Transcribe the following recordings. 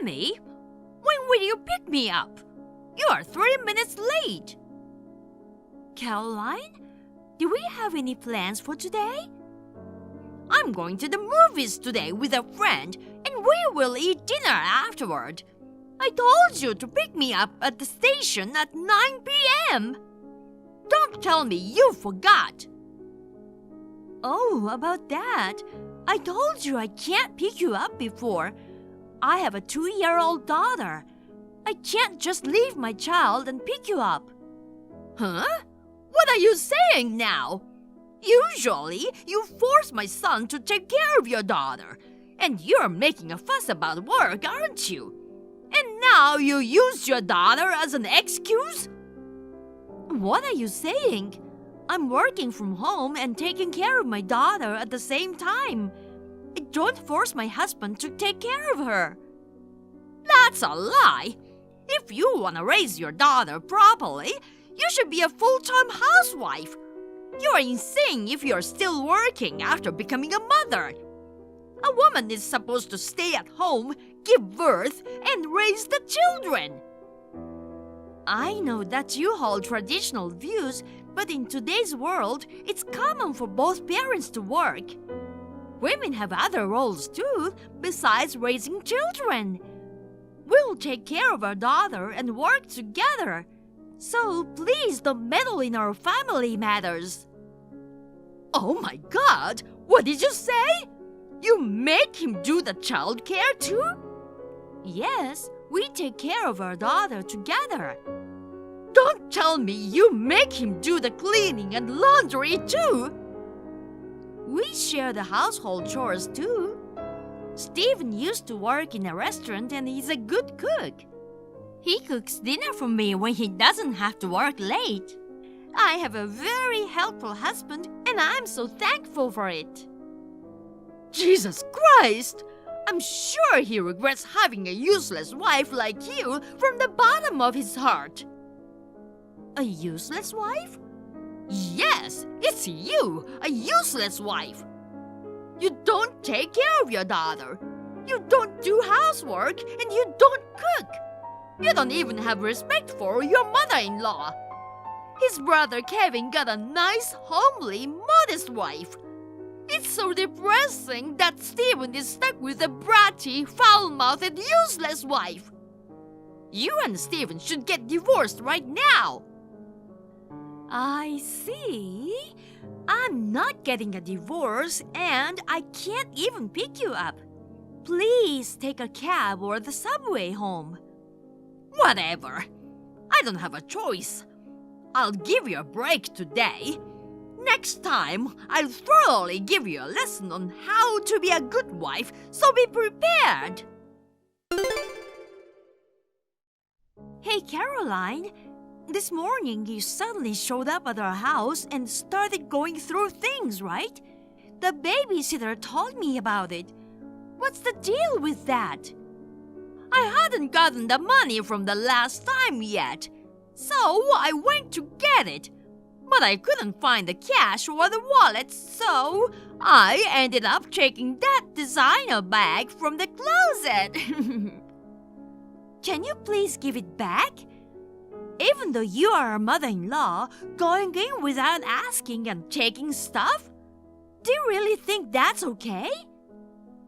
Emmy, when will you pick me up? You are 3 minutes late. Caroline, do we have any plans for today? I'm going to the movies today with a friend, and we will eat dinner afterward. I told you to pick me up at the station at 9 p.m. Don't tell me you forgot. Oh, about that. I told you I can't pick you up before. I have a 2-year-old daughter. I can't just leave my child and pick you up. Huh? What are you saying now? Usually, you force my son to take care of your daughter, and you're making a fuss about work, aren't you? And now you use your daughter as an excuse? What are you saying? I'm working from home and taking care of my daughter at the same time. I don't force my husband to take care of her. That's a lie. If you want to raise your daughter properly, you should be a full-time housewife. You are insane if you're still working after becoming a mother. A woman is supposed to stay at home, give birth, and raise the children. I know that you hold traditional views, but in today's world, it's common for both parents to work. Women have other roles too, besides raising children. We'll take care of our daughter and work together. So please don't meddle in our family matters. Oh my God! What did you say? You make him do the child care too? Yes, we take care of our daughter together. Don't tell me you make him do the cleaning and laundry too. We share the household chores too. Stephen used to work in a restaurant and he's a good cook. He cooks dinner for me when he doesn't have to work late. I have a very helpful husband and I'm so thankful for it. Jesus Christ! I'm sure he regrets having a useless wife like you from the bottom of his heart. A useless wife? Yes, it's you, a useless wife. You don't take care of your daughter. You don't do housework and you don't cook. You don't even have respect for your mother-in-law. His brother Kevin got a nice, homely, modest wife. It's so depressing that Stephen is stuck with a bratty, foul-mouthed, useless wife. You and Stephen should get divorced right now. I see. I'm not getting a divorce and I can't even pick you up. Please take a cab or the subway home. Whatever. I don't have a choice. I'll give you a break today. Next time, I'll thoroughly give you a lesson on how to be a good wife, so be prepared. Hey, Caroline. This morning, you suddenly showed up at our house and started going through things, right? The babysitter told me about it. What's the deal with that? I hadn't gotten the money from the last time yet, so I went to get it. But I couldn't find the cash or the wallet, so I ended up taking that designer bag from the closet. Can you please give it back? Even though you are a mother-in-law, going in without asking and taking stuff? Do you really think that's okay?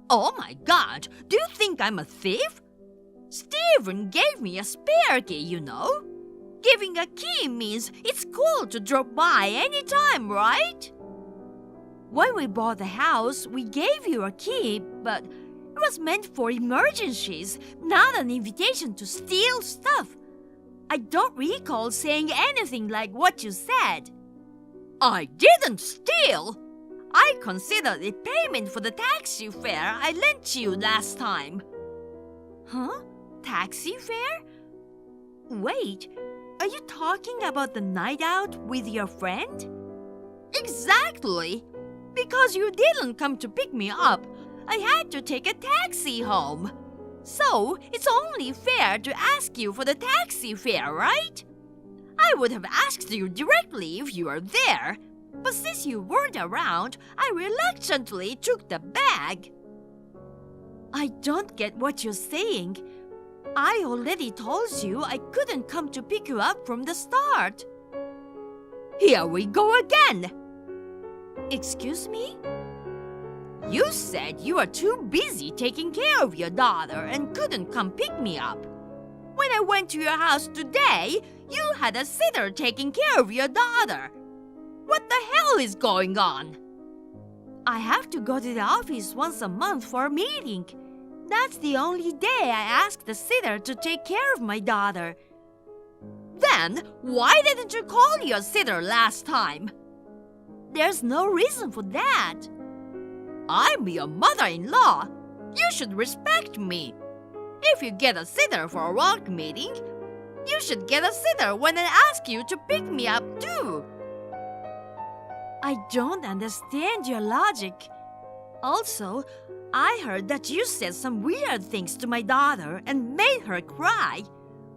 Oh my God, do you think I'm a thief? Stephen gave me a spare key, you know. Giving a key means it's cool to drop by anytime, right? When we bought the house, we gave you a key, but it was meant for emergencies, not an invitation to steal stuff. I don't recall saying anything like what you said. I didn't steal. I considered it payment for the taxi fare I lent you last time. Huh? Taxi fare? Wait, are you talking about the night out with your friend? Exactly. Because you didn't come to pick me up, I had to take a taxi home. So, it's only fair to ask you for the taxi fare, right? I would have asked you directly if you were there, but since you weren't around, I reluctantly took the bag. I don't get what you're saying. I already told you I couldn't come to pick you up from the start. Here we go again. Excuse me? You said you were too busy taking care of your daughter and couldn't come pick me up. When I went to your house today, you had a sitter taking care of your daughter. What the hell is going on? I have to go to the office once a month for a meeting. That's the only day I ask the sitter to take care of my daughter. Then, why didn't you call your sitter last time? There's no reason for that. I'm your mother-in-law. You should respect me. If you get a sitter for a work meeting, you should get a sitter when I ask you to pick me up too. I don't understand your logic. Also, I heard that you said some weird things to my daughter and made her cry.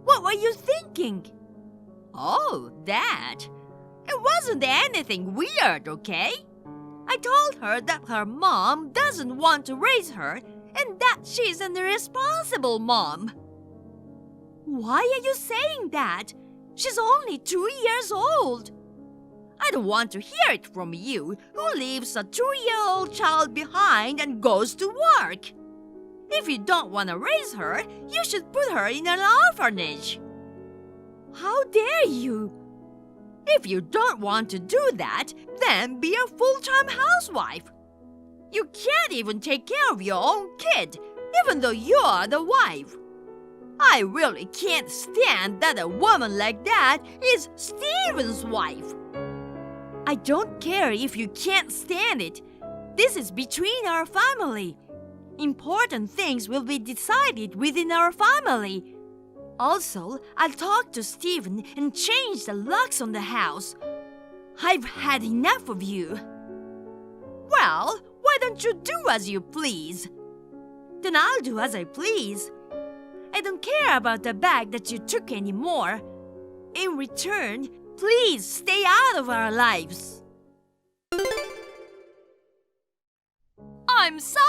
What were you thinking? Oh, that. It wasn't anything weird, okay? I told her that her mom doesn't want to raise her and that she's an irresponsible mom. Why are you saying that? She's only 2 years old. I don't want to hear it from you, who leaves a 2-year-old child behind and goes to work. If you don't want to raise her, you should put her in an orphanage. How dare you? If you don't want to do that, then be a full-time housewife. You can't even take care of your own kid, even though you're the wife. I really can't stand that a woman like that is Steven's wife. I don't care if you can't stand it. This is between our family. Important things will be decided within our family. Also, I'll talk to Steven and change the locks on the house. I've had enough of you. Well, why don't you do as you please? Then I'll do as I please. I don't care about the bag that you took anymore. In return, please stay out of our lives. I'm sorry.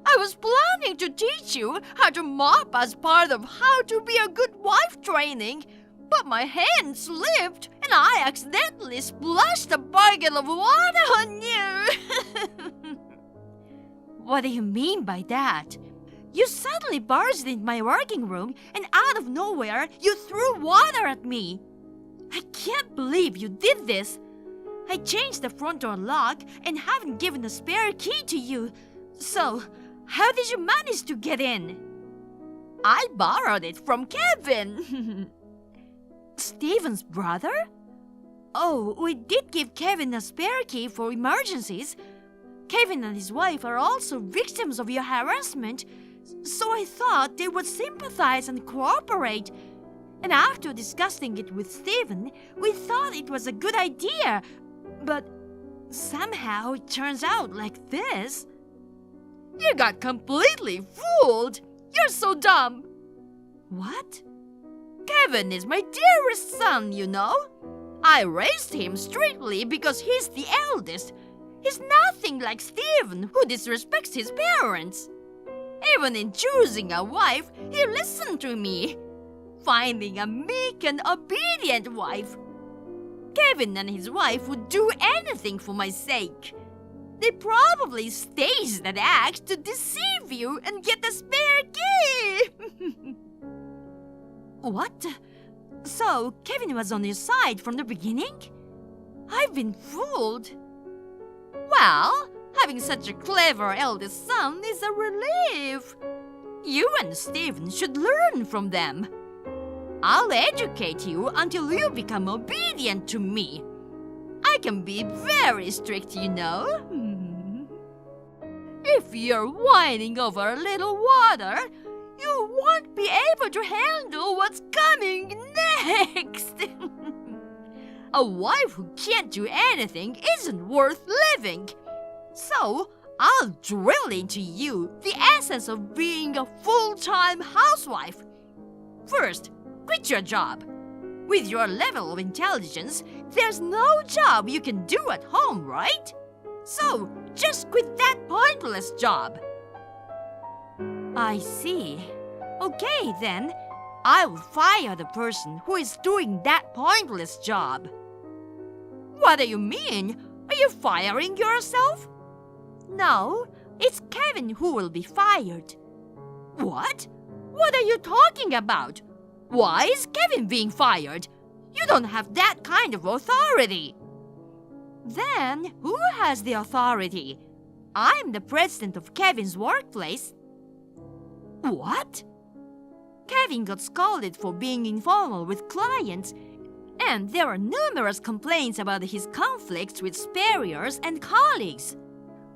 I was planning to teach you how to mop as part of how to be a good wife training, but my hand slipped and I accidentally splashed a bucket of water on you. What do you mean by that? You suddenly barged into my working room and out of nowhere you threw water at me. I can't believe you did this. I changed the front door lock and haven't given a spare key to you. So, how did you manage to get in? I borrowed it from Kevin. Steven's brother? Oh, we did give Kevin a spare key for emergencies. Kevin and his wife are also victims of your harassment, so I thought they would sympathize and cooperate. And after discussing it with Steven, we thought it was a good idea. But somehow it turns out like this. You got completely fooled. You're so dumb. What? Kevin is my dearest son, you know. I raised him strictly because he's the eldest. He's nothing like Steven, who disrespects his parents. Even in choosing a wife, he listened to me, finding a meek and obedient wife. Kevin and his wife would do anything for my sake. They probably staged that act to deceive you and get the spare key. What? So, Kevin was on your side from the beginning? I've been fooled. Well, having such a clever eldest son is a relief. You and Steven should learn from them. I'll educate you until you become obedient to me. I can be very strict, you know. If you're whining over a little water, you won't be able to handle what's coming next. A wife who can't do anything isn't worth living. So, I'll drill into you the essence of being a full-time housewife. First, quit your job. With your level of intelligence, there's no job you can do at home, right? So, just quit that pointless job. I see. Okay, then. I will fire the person who is doing that pointless job. What do you mean? Are you firing yourself? No, it's Kevin who will be fired. What? What are you talking about? Why is Kevin being fired? You don't have that kind of authority. Then, who has the authority? I'm the president of Kevin's workplace. What? Kevin got scolded for being informal with clients, and there were numerous complaints about his conflicts with superiors and colleagues.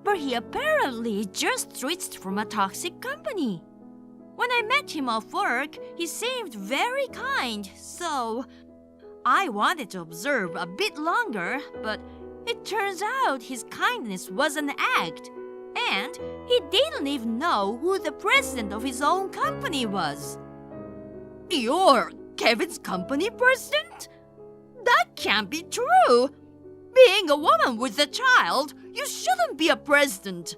But he apparently just switched from a toxic company. When I met him off work, he seemed very kind, so I wanted to observe a bit longer, but it turns out his kindness was an act, and he didn't even know who the president of his own company was. You're Kevin's company president? That can't be true. Being a woman with a child, you shouldn't be a president.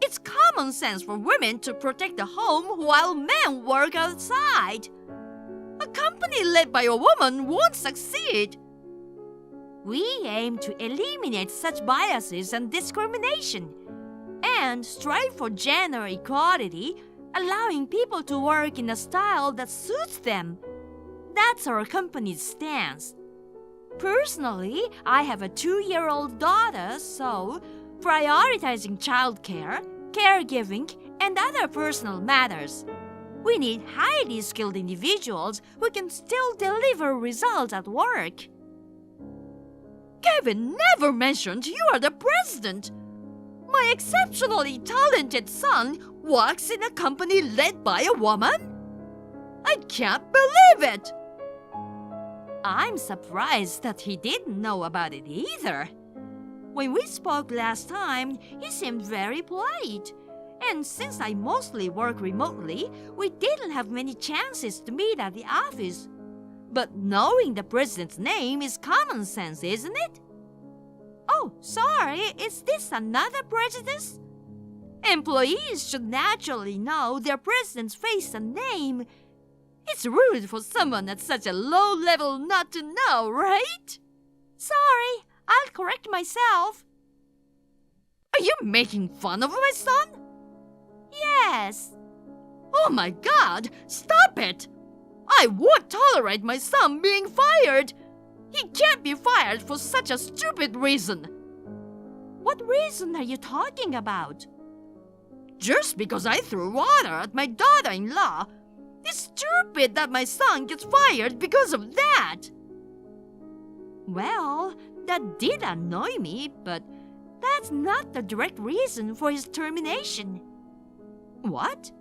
It's common sense for women to protect the home while men work outside. A company led by a woman won't succeed. We aim to eliminate such biases and discrimination and strive for gender equality, allowing people to work in a style that suits them. That's our company's stance. Personally, I have a 2-year-old daughter, so prioritizing childcare, caregiving, and other personal matters. We need highly skilled individuals who can still deliver results at work. Kevin never mentioned you are the president. My exceptionally talented son works in a company led by a woman? I can't believe it! I'm surprised that he didn't know about it either. When we spoke last time, he seemed very polite. And since I mostly work remotely, we didn't have many chances to meet at the office. But knowing the president's name is common sense, isn't it? Oh, sorry, is this another prejudice? Employees should naturally know their president's face and name. It's rude for someone at such a low level not to know, right? Sorry, I'll correct myself. Are you making fun of my son? Yes. Oh my God, stop it! I won't tolerate my son being fired. He can't be fired for such a stupid reason. What reason are you talking about? Just because I threw water at my daughter-in-law. It's stupid that my son gets fired because of that. Well, that did annoy me, but that's not the direct reason for his termination. What?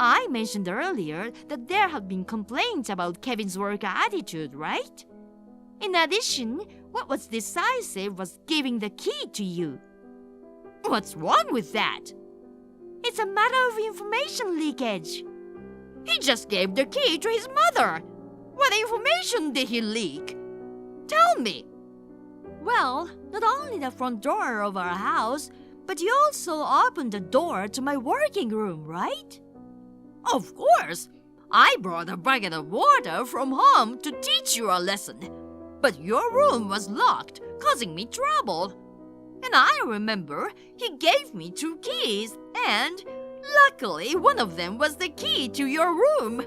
I mentioned earlier that there have been complaints about Kevin's work attitude, right? In addition, what was decisive was giving the key to you. What's wrong with that? It's a matter of information leakage. He just gave the key to his mother. What information did he leak? Tell me. Well, not only the front door of our house, but you also opened the door to my working room, right? Of course. I brought a bucket of water from home to teach you a lesson. But your room was locked, causing me trouble. And I remember he gave me 2 keys, and luckily one of them was the key to your room.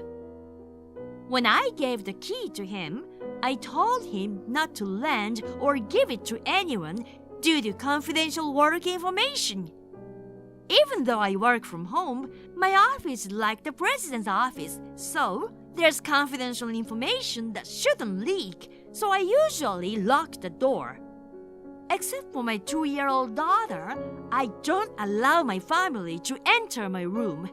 When I gave the key to him, I told him not to lend or give it to anyone due to confidential work information. Even though I work from home, my office is like the president's office, so there's confidential information that shouldn't leak, so I usually lock the door. Except for my 2-year-old daughter, I don't allow my family to enter my room.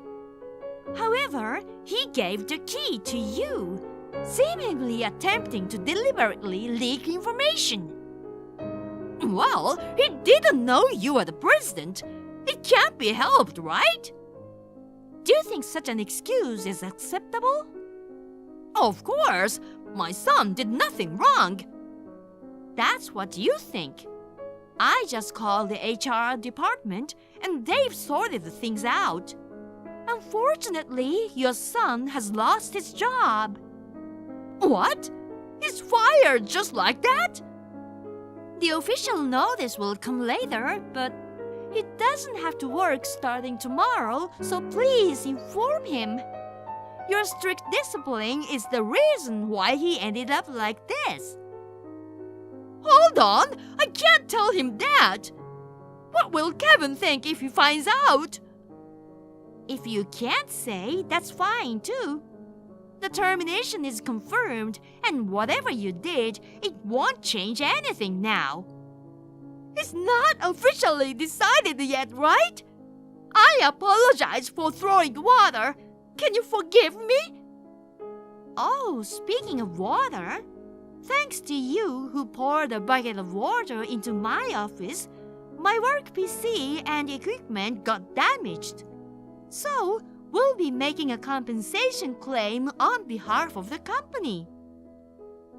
However, he gave the key to you, seemingly attempting to deliberately leak information. Well, he didn't know you were the president. It can't be helped, right? Do you think such an excuse is acceptable? Of course. My son did nothing wrong. That's what you think. I just called the HR department and they've sorted the things out. Unfortunately, your son has lost his job. What? He's fired just like that? The official notice will come later, but he doesn't have to work starting tomorrow, so please inform him. Your strict discipline is the reason why he ended up like this. Hold on, I can't tell him that. What will Kevin think if he finds out? If you can't say, that's fine too. The termination is confirmed, and whatever you did, it won't change anything now. It's not officially decided yet, right? I apologize for throwing water. Can you forgive me? Oh, speaking of water, thanks to you who poured a bucket of water into my office, my work PC and equipment got damaged. So, we'll be making a compensation claim on behalf of the company.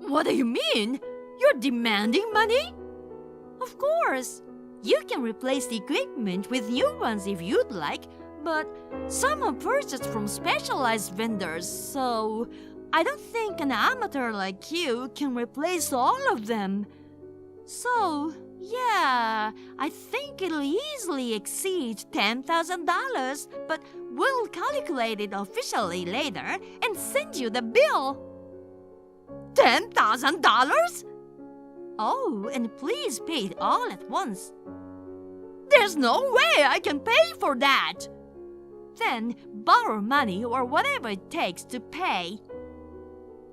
What do you mean? You're demanding money? Of course. You can replace the equipment with new ones if you'd like, but some are purchased from specialized vendors, so I don't think an amateur like you can replace all of them. So, yeah, I think it'll easily exceed $10,000, but we'll calculate it officially later and send you the bill. $10,000? Oh, and please pay it all at once. There's no way I can pay for that. Then borrow money or whatever it takes to pay.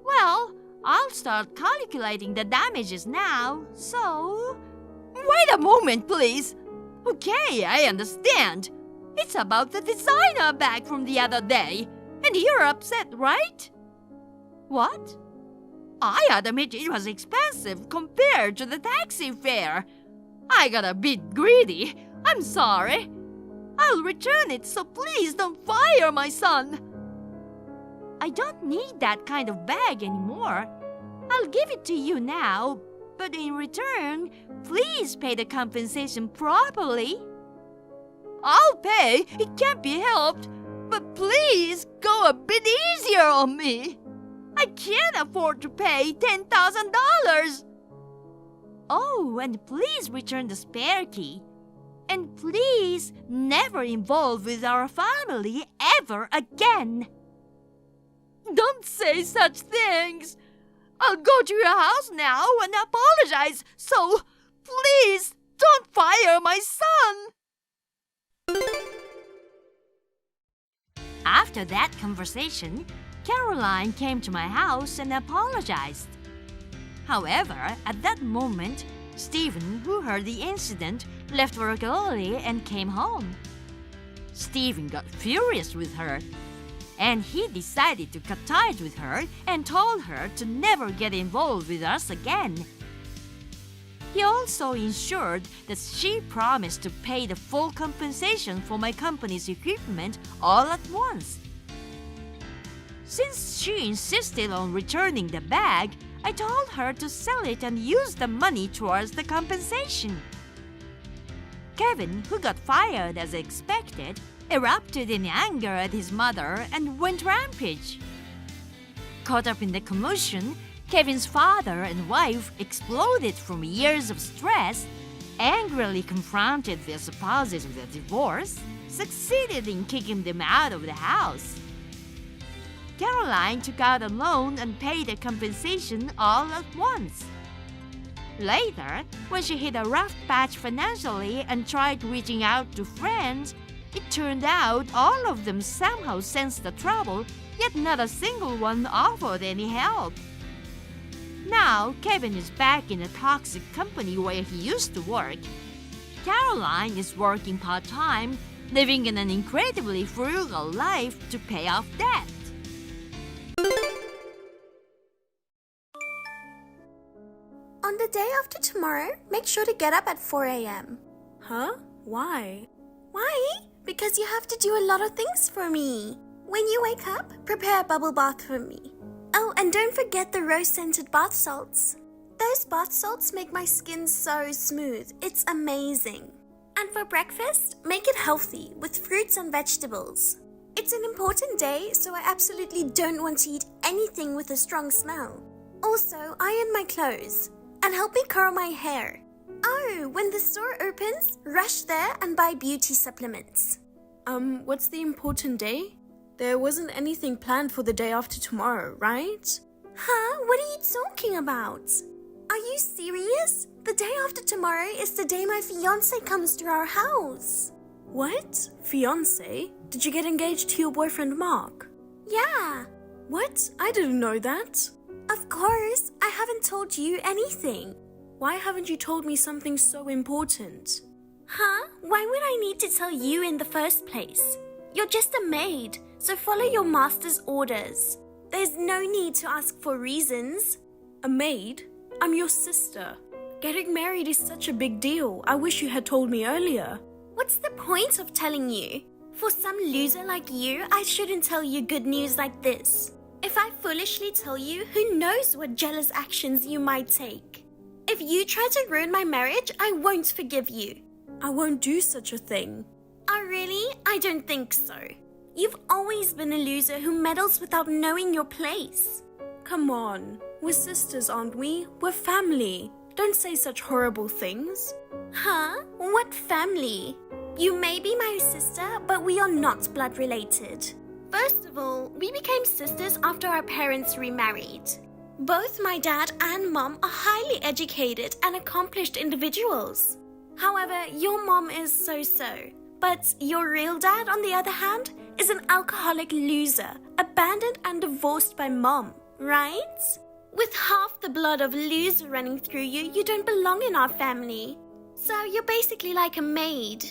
Well, I'll start calculating the damages now, so... Wait a moment, please. Okay, I understand. It's about the designer bag from the other day, and you're upset, right? What? I admit it was expensive compared to the taxi fare. I got a bit greedy. I'm sorry. I'll return it, so please don't fire my son. I don't need that kind of bag anymore. I'll give it to you now, but in return, please pay the compensation properly. I'll pay. It can't be helped. But please go a bit easier on me. I can't afford to pay $10,000. Oh, and please return the spare key. And please never involve with our family ever again. Don't say such things. I'll go to your house now and apologize, so please don't fire my son. After that conversation, Caroline came to my house and apologized. However, at that moment, Stephen, who heard the incident, left work early and came home. Stephen got furious with her, and he decided to cut ties with her and told her to never get involved with us again. He also ensured that she promised to pay the full compensation for my company's equipment all at once. Since she insisted on returning the bag, I told her to sell it and use the money towards the compensation. Kevin, who got fired as expected, erupted in anger at his mother and went rampage. Caught up in the commotion, Kevin's father and wife exploded from years of stress, angrily confronted their spouses with a divorce, succeeded in kicking them out of the house. Caroline took out a loan and paid the compensation all at once. Later, when she hit a rough patch financially and tried reaching out to friends, it turned out all of them somehow sensed the trouble, yet not a single one offered any help. Now, Kevin is back in a toxic company where he used to work. Caroline is working part-time, living in an incredibly frugal life to pay off debt. On the day after tomorrow, make sure to get up at 4 a.m. Huh? Why? Why? Because you have to do a lot of things for me. When you wake up, prepare a bubble bath for me. Oh, and don't forget the rose-scented bath salts. Those bath salts make my skin so smooth. It's amazing. And for breakfast, make it healthy with fruits and vegetables. It's an important day, so I absolutely don't want to eat anything with a strong smell. Also, iron my clothes and help me curl my hair. Oh, when the store opens, rush there and buy beauty supplements. What's the important day? There wasn't anything planned for the day after tomorrow, right? Huh? What are you talking about? Are you serious? The day after tomorrow is the day my fiancé comes to our house. What? Fiancé? Did you get engaged to your boyfriend Mark? Yeah. What? I didn't know that. Of course, I haven't told you anything. Why haven't you told me something so important? Huh? Why would I need to tell you in the first place? You're just a maid, so follow your master's orders. There's no need to ask for reasons. A maid? I'm your sister. Getting married is such a big deal. I wish you had told me earlier. What's the point of telling you? For some loser like you, I shouldn't tell you good news like this. If I foolishly tell you, who knows what jealous actions you might take? If you try to ruin my marriage, I won't forgive you. I won't do such a thing. Oh, really? I don't think so. You've always been a loser who meddles without knowing your place. Come on. We're sisters, aren't we? We're family. Don't say such horrible things. Huh? What family? You may be my sister, but we are not blood related. First of all, we became sisters after our parents remarried. Both my dad and mom are highly educated and accomplished individuals. However, your mom is so-so. But your real dad, on the other hand, is an alcoholic loser, abandoned and divorced by mom, right? With half the blood of loser running through you, you don't belong in our family. So you're basically like a maid.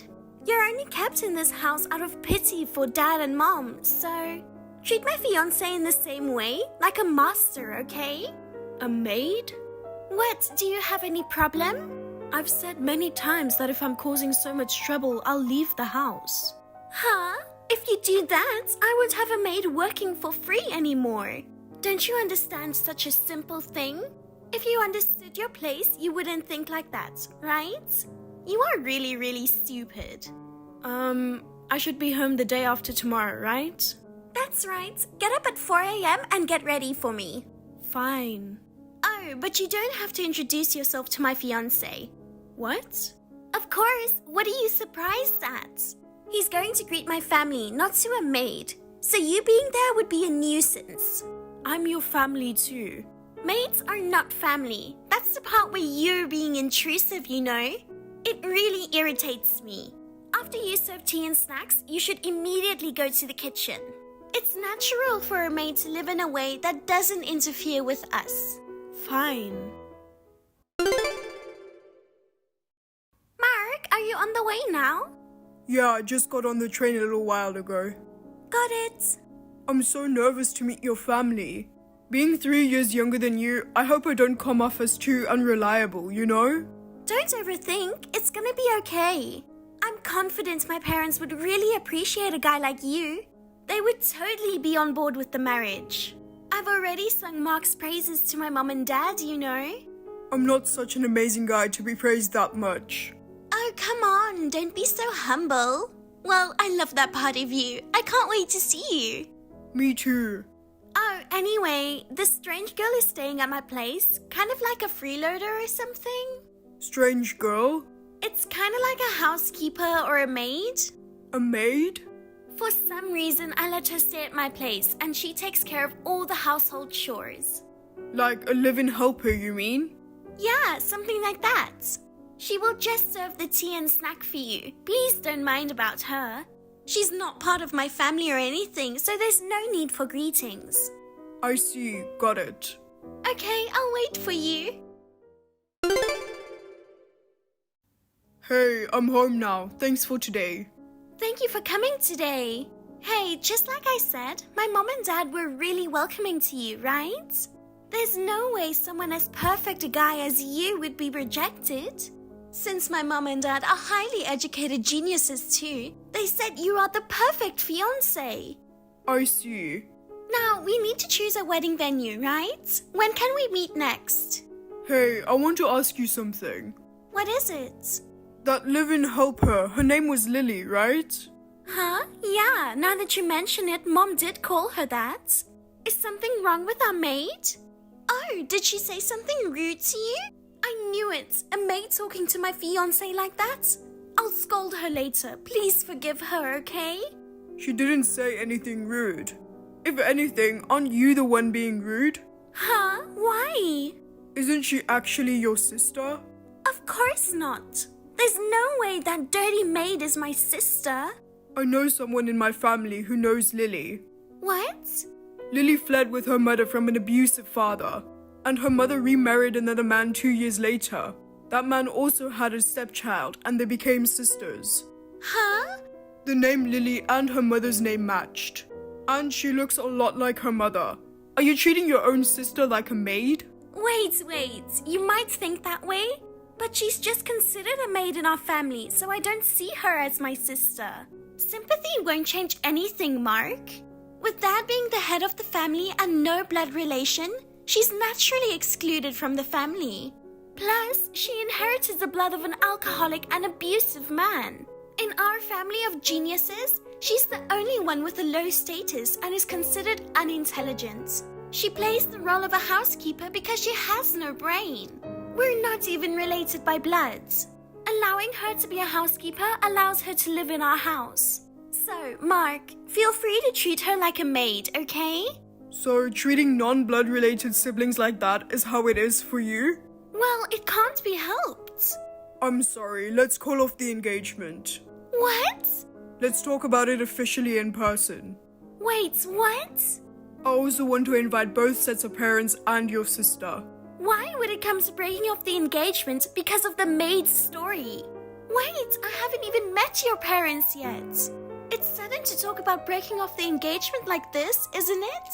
You're only kept in this house out of pity for dad and mom, so treat my fiancé in the same way, like a master, okay? A maid? What, do you have any problem? I've said many times that if I'm causing so much trouble, I'll leave the house. Huh? If you do that, I won't have a maid working for free anymore. Don't you understand such a simple thing? If you understood your place, you wouldn't think like that, right? You are really, really stupid. I should be home the day after tomorrow, right? That's right. Get up at 4 a.m. and get ready for me. Fine. Oh, but you don't have to introduce yourself to my fiancé. What? Of course. What are you surprised at? He's going to greet my family, not to a maid. So you being there would be a nuisance. I'm your family too. Maids are not family. That's the part where you're being intrusive, you know? It really irritates me. After you serve tea and snacks, you should immediately go to the kitchen. It's natural for a maid to live in a way that doesn't interfere with us. Fine. Mark, are you on the way now? Yeah, I just got on the train a little while ago. Got it. I'm so nervous to meet your family. Being 3 years younger than you, I hope I don't come off as too unreliable, you know? Don't overthink. It's gonna be okay. I'm confident my parents would really appreciate a guy like you. They would totally be on board with the marriage. I've already sung Mark's praises to my mom and dad, you know. I'm not such an amazing guy to be praised that much. Oh, come on. Don't be so humble. Well, I love that part of you. I can't wait to see you. Me too. Oh, anyway, this strange girl is staying at my place, kind of like a freeloader or something. Strange girl? It's kind of like a housekeeper or a maid. A maid? For some reason, I let her stay at my place, and she takes care of all the household chores. Like a live-in helper, you mean? Yeah, something like that. She will just serve the tea and snack for you. Please don't mind about her. She's not part of my family or anything, so there's no need for greetings. I see, got it. Okay, I'll wait for you. Hey, I'm home now. Thanks for today. Thank you for coming today. Hey, just like I said, my mom and dad were really welcoming to you, right? There's no way someone as perfect a guy as you would be rejected. Since my mom and dad are highly educated geniuses too, they said you are the perfect fiancé. I see. Now, we need to choose a wedding venue, right? When can we meet next? Hey, I want to ask you something. What is it? That live-in helper, her name was Lily, right? Huh? Yeah, now that you mention it, Mom did call her that. Is something wrong with our maid? Oh, did she say something rude to you? I knew it. A maid talking to my fiancé like that? I'll scold her later. Please forgive her, okay? She didn't say anything rude. If anything, aren't you the one being rude? Huh? Why? Isn't she actually your sister? Of course not. There's no way that dirty maid is my sister. I know someone in my family who knows Lily. What? Lily fled with her mother from an abusive father, and her mother remarried another man 2 years later. That man also had a stepchild, and they became sisters. Huh? The name Lily and her mother's name matched, and she looks a lot like her mother. Are you treating your own sister like a maid? Wait. You might think that way, but she's just considered a maid in our family, so I don't see her as my sister. Sympathy won't change anything, Mark. With Dad being the head of the family and no blood relation, she's naturally excluded from the family. Plus, she inherited the blood of an alcoholic and abusive man. In our family of geniuses, she's the only one with a low status and is considered unintelligent. She plays the role of a housekeeper because she has no brain. We're not even related by blood. Allowing her to be a housekeeper allows her to live in our house. So, Mark, feel free to treat her like a maid, okay? So treating non-blood related siblings like that is how it is for you? Well, it can't be helped. I'm sorry, let's call off the engagement. What? Let's talk about it officially in person. Wait, what? I also want to invite both sets of parents and your sister. Why would it come to breaking off the engagement because of the maid's story? Wait, I haven't even met your parents yet. It's sudden to talk about breaking off the engagement like this, isn't it?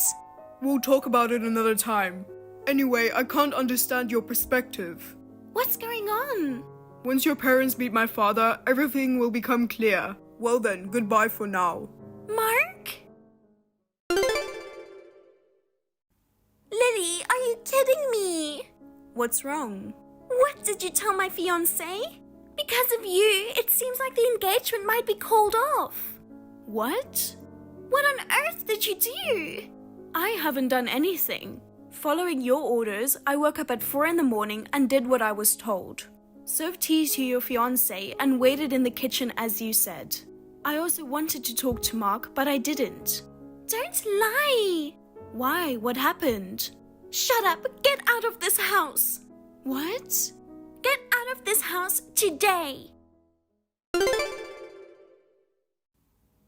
We'll talk about it another time. Anyway, I can't understand your perspective. What's going on? Once your parents meet my father, everything will become clear. Well then, goodbye for now. Mark? Lily, are you kidding me? What's wrong? What did you tell my fiancé? Because of you, it seems like the engagement might be called off. What? What on earth did you do? I haven't done anything. Following your orders, I woke up at 4 in the morning and did what I was told. Served tea to your fiancé and waited in the kitchen as you said. I also wanted to talk to Mark, but I didn't. Don't lie. Why? What happened? Shut up. Get out of this house. What? Get out of this house today.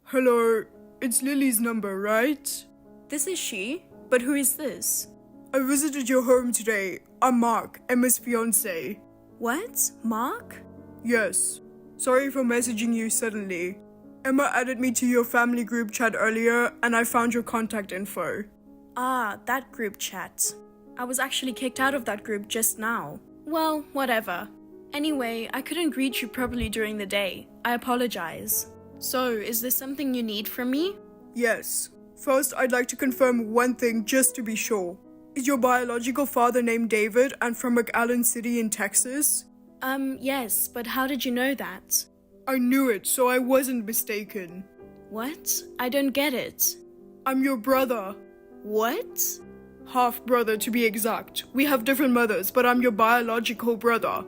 Hello, it's Lily's number, right? This is she? But who is this? I visited your home today. I'm Mark, Emma's fiancé. What? Mark? Yes. Sorry for messaging you suddenly. Emma added me to your family group chat earlier and I found your contact info. Ah, that group chat. I was actually kicked out of that group just now. Well, whatever. Anyway, I couldn't greet you properly during the day. I apologize. So, is there something you need from me? Yes. First, I'd like to confirm one thing just to be sure. Is your biological father named David and from McAllen City in Texas? Yes, but how did you know that? I knew it, so I wasn't mistaken. What? I don't get it. I'm your brother. What? Half-brother to be exact. We have different mothers, but I'm your biological brother.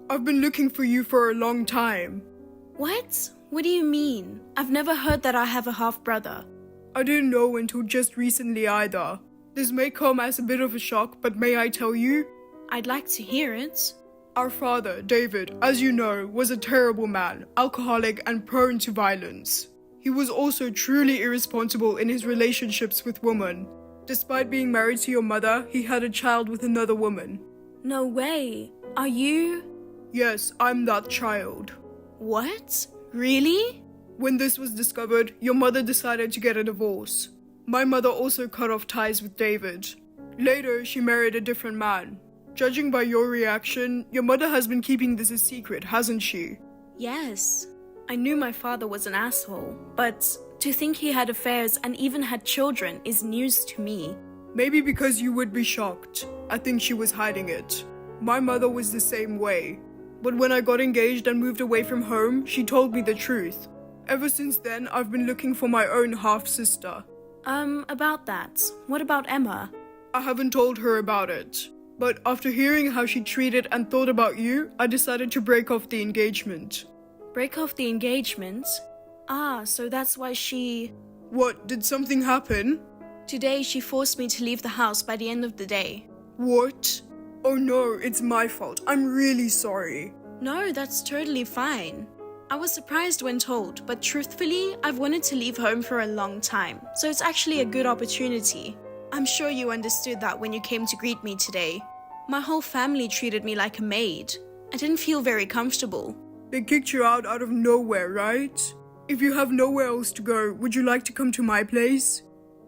I've been looking for you for a long time. What? What do you mean? I've never heard that I have a half-brother. I didn't know until just recently either. This may come as a bit of a shock, but may I tell you? I'd like to hear it. Our father, David, as you know, was a terrible man, alcoholic and prone to violence. He was also truly irresponsible in his relationships with women. Despite being married to your mother, he had a child with another woman. No way. Are you? Yes, I'm that child. What? Really? When this was discovered, your mother decided to get a divorce. My mother also cut off ties with David. Later, she married a different man. Judging by your reaction, your mother has been keeping this a secret, hasn't she? Yes. I knew my father was an asshole, but to think he had affairs and even had children is news to me. Maybe because you would be shocked. I think she was hiding it. My mother was the same way. But when I got engaged and moved away from home, she told me the truth. Ever since then, I've been looking for my own half-sister. About that. What about Emma? I haven't told her about it. But after hearing how she treated and thought about you, I decided to break off the engagement. Break off the engagement? Ah, so that's why she... What, did something happen? Today she forced me to leave the house by the end of the day. What? Oh no, it's my fault. I'm really sorry. No, that's totally fine. I was surprised when told, but truthfully, I've wanted to leave home for a long time, so it's actually a good opportunity. I'm sure you understood that when you came to greet me today. My whole family treated me like a maid. I didn't feel very comfortable. They kicked you out of nowhere, right? If you have nowhere else to go, would you like to come to my place?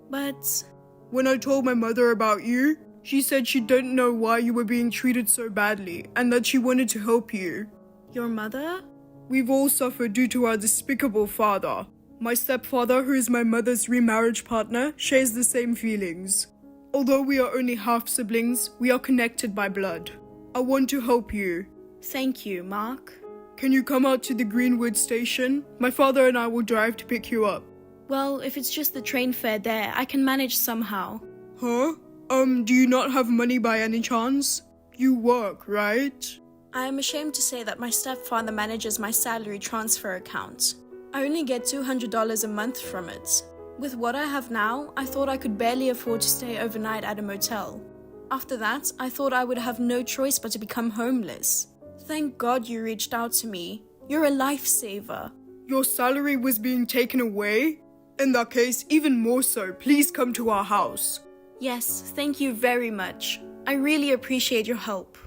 But... When I told my mother about you, she said she didn't know why you were being treated so badly and that she wanted to help you. Your mother? We've all suffered due to our despicable father. My stepfather, who is my mother's remarriage partner, shares the same feelings. Although we are only half-siblings, we are connected by blood. I want to help you. Thank you, Mark. Can you come out to the Greenwood station? My father and I will drive to pick you up. Well, if it's just the train fare there, I can manage somehow. Huh? Do you not have money by any chance? You work, right? I am ashamed to say that my stepfather manages my salary transfer account. I only get $200 a month from it. With what I have now, I thought I could barely afford to stay overnight at a motel. After that, I thought I would have no choice but to become homeless. Thank God you reached out to me. You're a lifesaver. Your salary was being taken away? In that case, even more so, please come to our house. Yes, thank you very much. I really appreciate your help.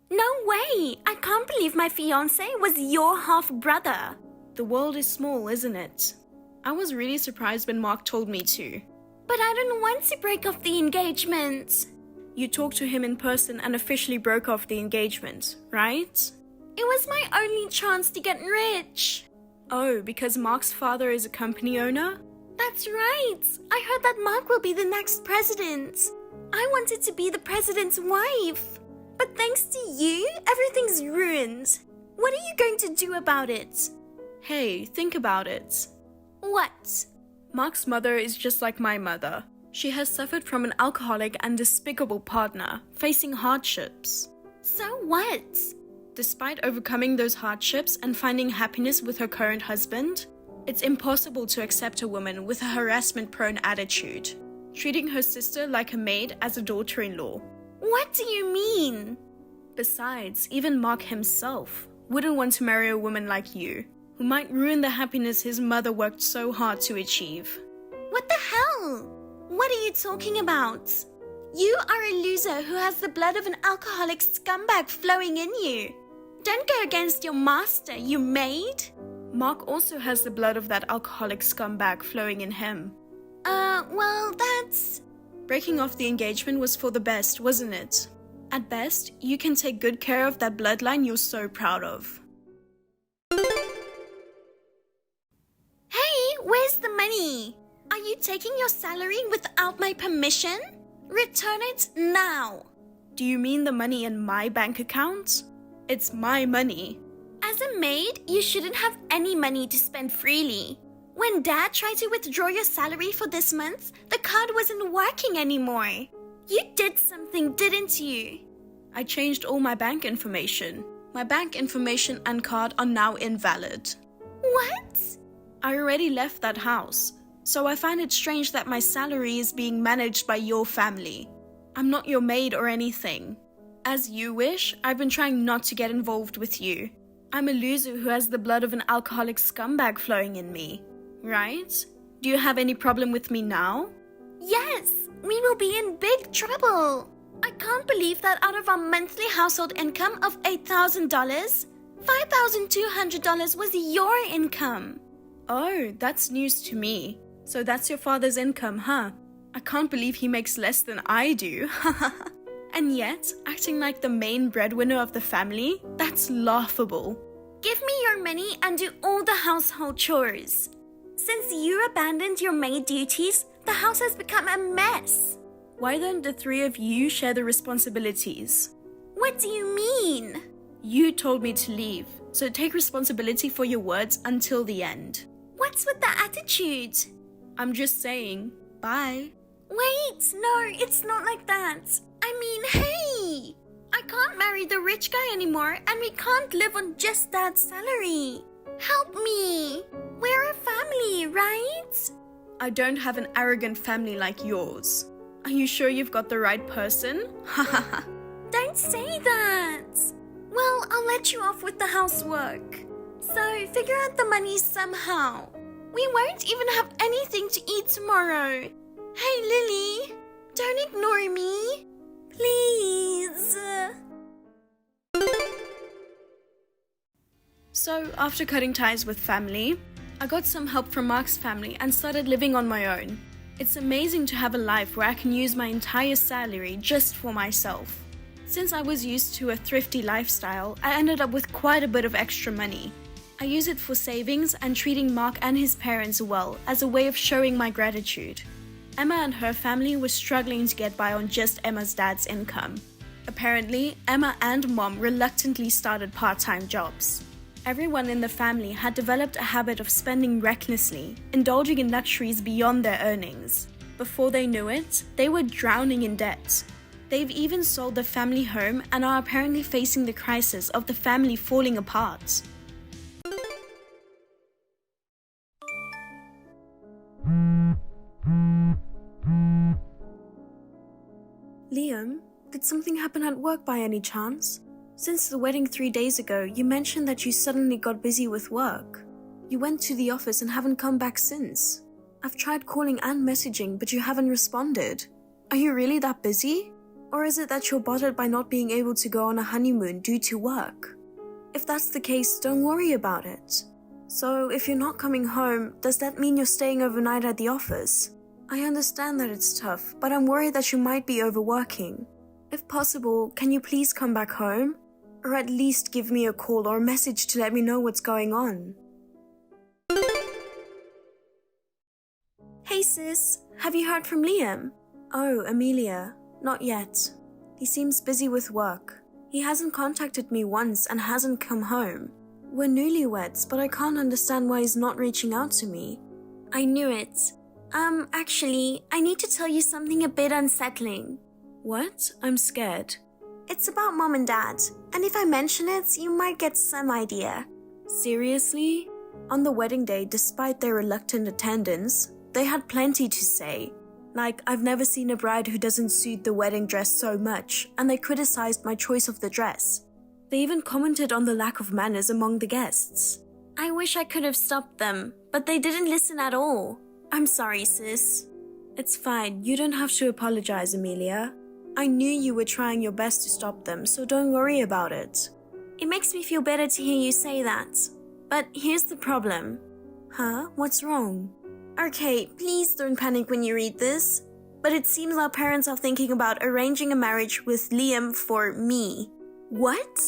No way! I can't believe my fiancé was your half-brother. The world is small, isn't it? I was really surprised when Mark told me to. But I don't want to break off the engagement. You talked to him in person and officially broke off the engagement, right? It was my only chance to get rich. Oh, because Mark's father is a company owner? That's right. I heard that Mark will be the next president. I wanted to be the president's wife. But thanks to you, everything's ruined. What are you going to do about it? Hey, think about it. What? Mark's mother is just like my mother. She has suffered from an alcoholic and despicable partner, facing hardships. So what? Despite overcoming those hardships and finding happiness with her current husband, it's impossible to accept a woman with a harassment-prone attitude, treating her sister like a maid as a daughter-in-law. What do you mean? Besides, even Mark himself wouldn't want to marry a woman like you, who might ruin the happiness his mother worked so hard to achieve. What the hell? What are you talking about? You are a loser who has the blood of an alcoholic scumbag flowing in you. Don't go against your master, you maid. Mark also has the blood of that alcoholic scumbag flowing in him. Well, that's... Breaking off the engagement was for the best, wasn't it? At best, you can take good care of that bloodline you're so proud of. Hey, where's the money? Are you taking your salary without my permission? Return it now. Do you mean the money in my bank account? It's my money. As a maid, you shouldn't have any money to spend freely. When Dad tried to withdraw your salary for this month, the card wasn't working anymore. You did something, didn't you? I changed all my bank information. My bank information and card are now invalid. What? I already left that house, so I find it strange that my salary is being managed by your family. I'm not your maid or anything. As you wish, I've been trying not to get involved with you. I'm a loser who has the blood of an alcoholic scumbag flowing in me. Right? Do you have any problem with me now? Yes, we will be in big trouble. I can't believe that out of our monthly household income of $8,000, $5,200 was your income. Oh, that's news to me. So that's your father's income, huh? I can't believe he makes less than I do. And yet, acting like the main breadwinner of the family, that's laughable. Give me your money and do all the household chores. Since you abandoned your maid duties, the house has become a mess. Why don't the three of you share the responsibilities? What do you mean? You told me to leave, So take responsibility for your words until the end. What's with the attitude? I'm just saying, bye. Wait, no, it's not like that. I mean, hey! I can't marry the rich guy anymore, and we can't live on just Dad's salary. Help me! We're a family, right? I don't have an arrogant family like yours. Are you sure you've got the right person? Hahaha. Don't say that! Well, I'll let you off with the housework. So, figure out the money somehow. We won't even have anything to eat tomorrow. Hey, Lily, don't ignore me. Please. So, after cutting ties with family, I got some help from Mark's family and started living on my own. It's amazing to have a life where I can use my entire salary just for myself. Since I was used to a thrifty lifestyle, I ended up with quite a bit of extra money. I use it for savings and treating Mark and his parents well as a way of showing my gratitude. Emma and her family were struggling to get by on just Emma's dad's income. Apparently, Emma and Mom reluctantly started part-time jobs. Everyone in the family had developed a habit of spending recklessly, indulging in luxuries beyond their earnings. Before they knew it, they were drowning in debt. They've even sold the family home and are apparently facing the crisis of the family falling apart. Liam, did something happen at work by any chance? Since the wedding 3 days ago, you mentioned that you suddenly got busy with work. You went to the office and haven't come back since. I've tried calling and messaging, but you haven't responded. Are you really that busy? Or is it that you're bothered by not being able to go on a honeymoon due to work? If that's the case, don't worry about it. So, if you're not coming home, does that mean you're staying overnight at the office? I understand that it's tough, but I'm worried that you might be overworking. If possible, can you please come back home? Or at least give me a call or a message to let me know what's going on. Hey sis, have you heard from Liam? Oh, Amelia, not yet. He seems busy with work. He hasn't contacted me once and hasn't come home. We're newlyweds, but I can't understand why he's not reaching out to me. I knew it. Actually, I need to tell you something a bit unsettling. What? I'm scared. It's about Mom and Dad, and if I mention it, you might get some idea. Seriously? On the wedding day, despite their reluctant attendance, they had plenty to say. Like, I've never seen a bride who doesn't suit the wedding dress so much, and they criticized my choice of the dress. They even commented on the lack of manners among the guests. I wish I could have stopped them, but they didn't listen at all. I'm sorry, sis. It's fine, you don't have to apologize, Amelia. I knew you were trying your best to stop them, so don't worry about it. It makes me feel better to hear you say that. But here's the problem. Huh? What's wrong? Okay, please don't panic when you read this, but it seems our parents are thinking about arranging a marriage with Liam for me. What?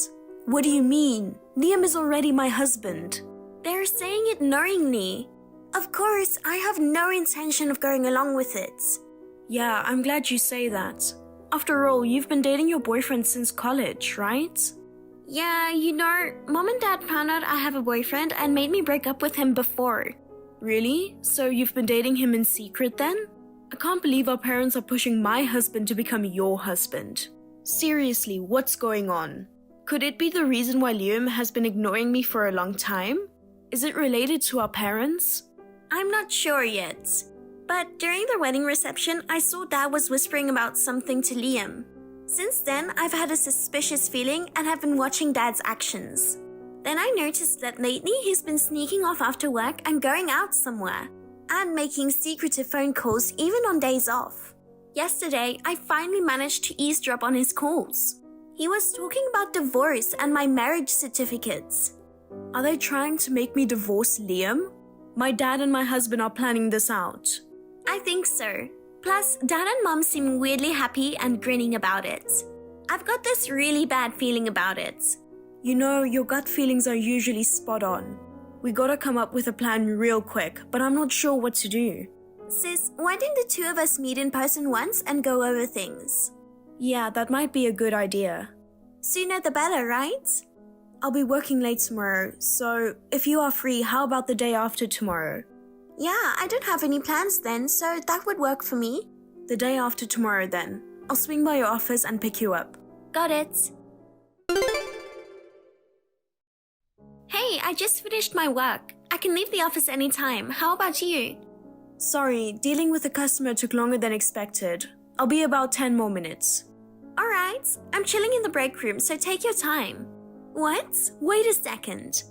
What do you mean? Liam is already my husband. They're saying it knowingly. Of course, I have no intention of going along with it. Yeah, I'm glad you say that. After all, you've been dating your boyfriend since college, right? Yeah, you know, Mom and Dad found out I have a boyfriend and made me break up with him before. Really? So you've been dating him in secret then? I can't believe our parents are pushing my husband to become your husband. Seriously, what's going on? Could it be the reason why Liam has been ignoring me for a long time? Is it related to our parents? I'm not sure yet. But during the wedding reception, I saw Dad was whispering about something to Liam. Since then, I've had a suspicious feeling and have been watching Dad's actions. Then I noticed that lately he's been sneaking off after work and going out somewhere, and making secretive phone calls even on days off. Yesterday, I finally managed to eavesdrop on his calls. He was talking about divorce and my marriage certificates. Are they trying to make me divorce Liam? My dad and my husband are planning this out. I think so. Plus, Dad and Mom seem weirdly happy and grinning about it. I've got this really bad feeling about it. You know, your gut feelings are usually spot on. We gotta come up with a plan real quick, but I'm not sure what to do. Sis, why don't the two of us meet in person once and go over things? Yeah, that might be a good idea. Sooner the better, right? I'll be working late tomorrow, so if you are free, how about the day after tomorrow? Yeah, I don't have any plans then, so that would work for me. The day after tomorrow then. I'll swing by your office and pick you up. Got it. Hey, I just finished my work. I can leave the office anytime. How about you? Sorry, dealing with a customer took longer than expected. I'll be about 10 more minutes. Alright, I'm chilling in the break room, so take your time. What? Wait a second.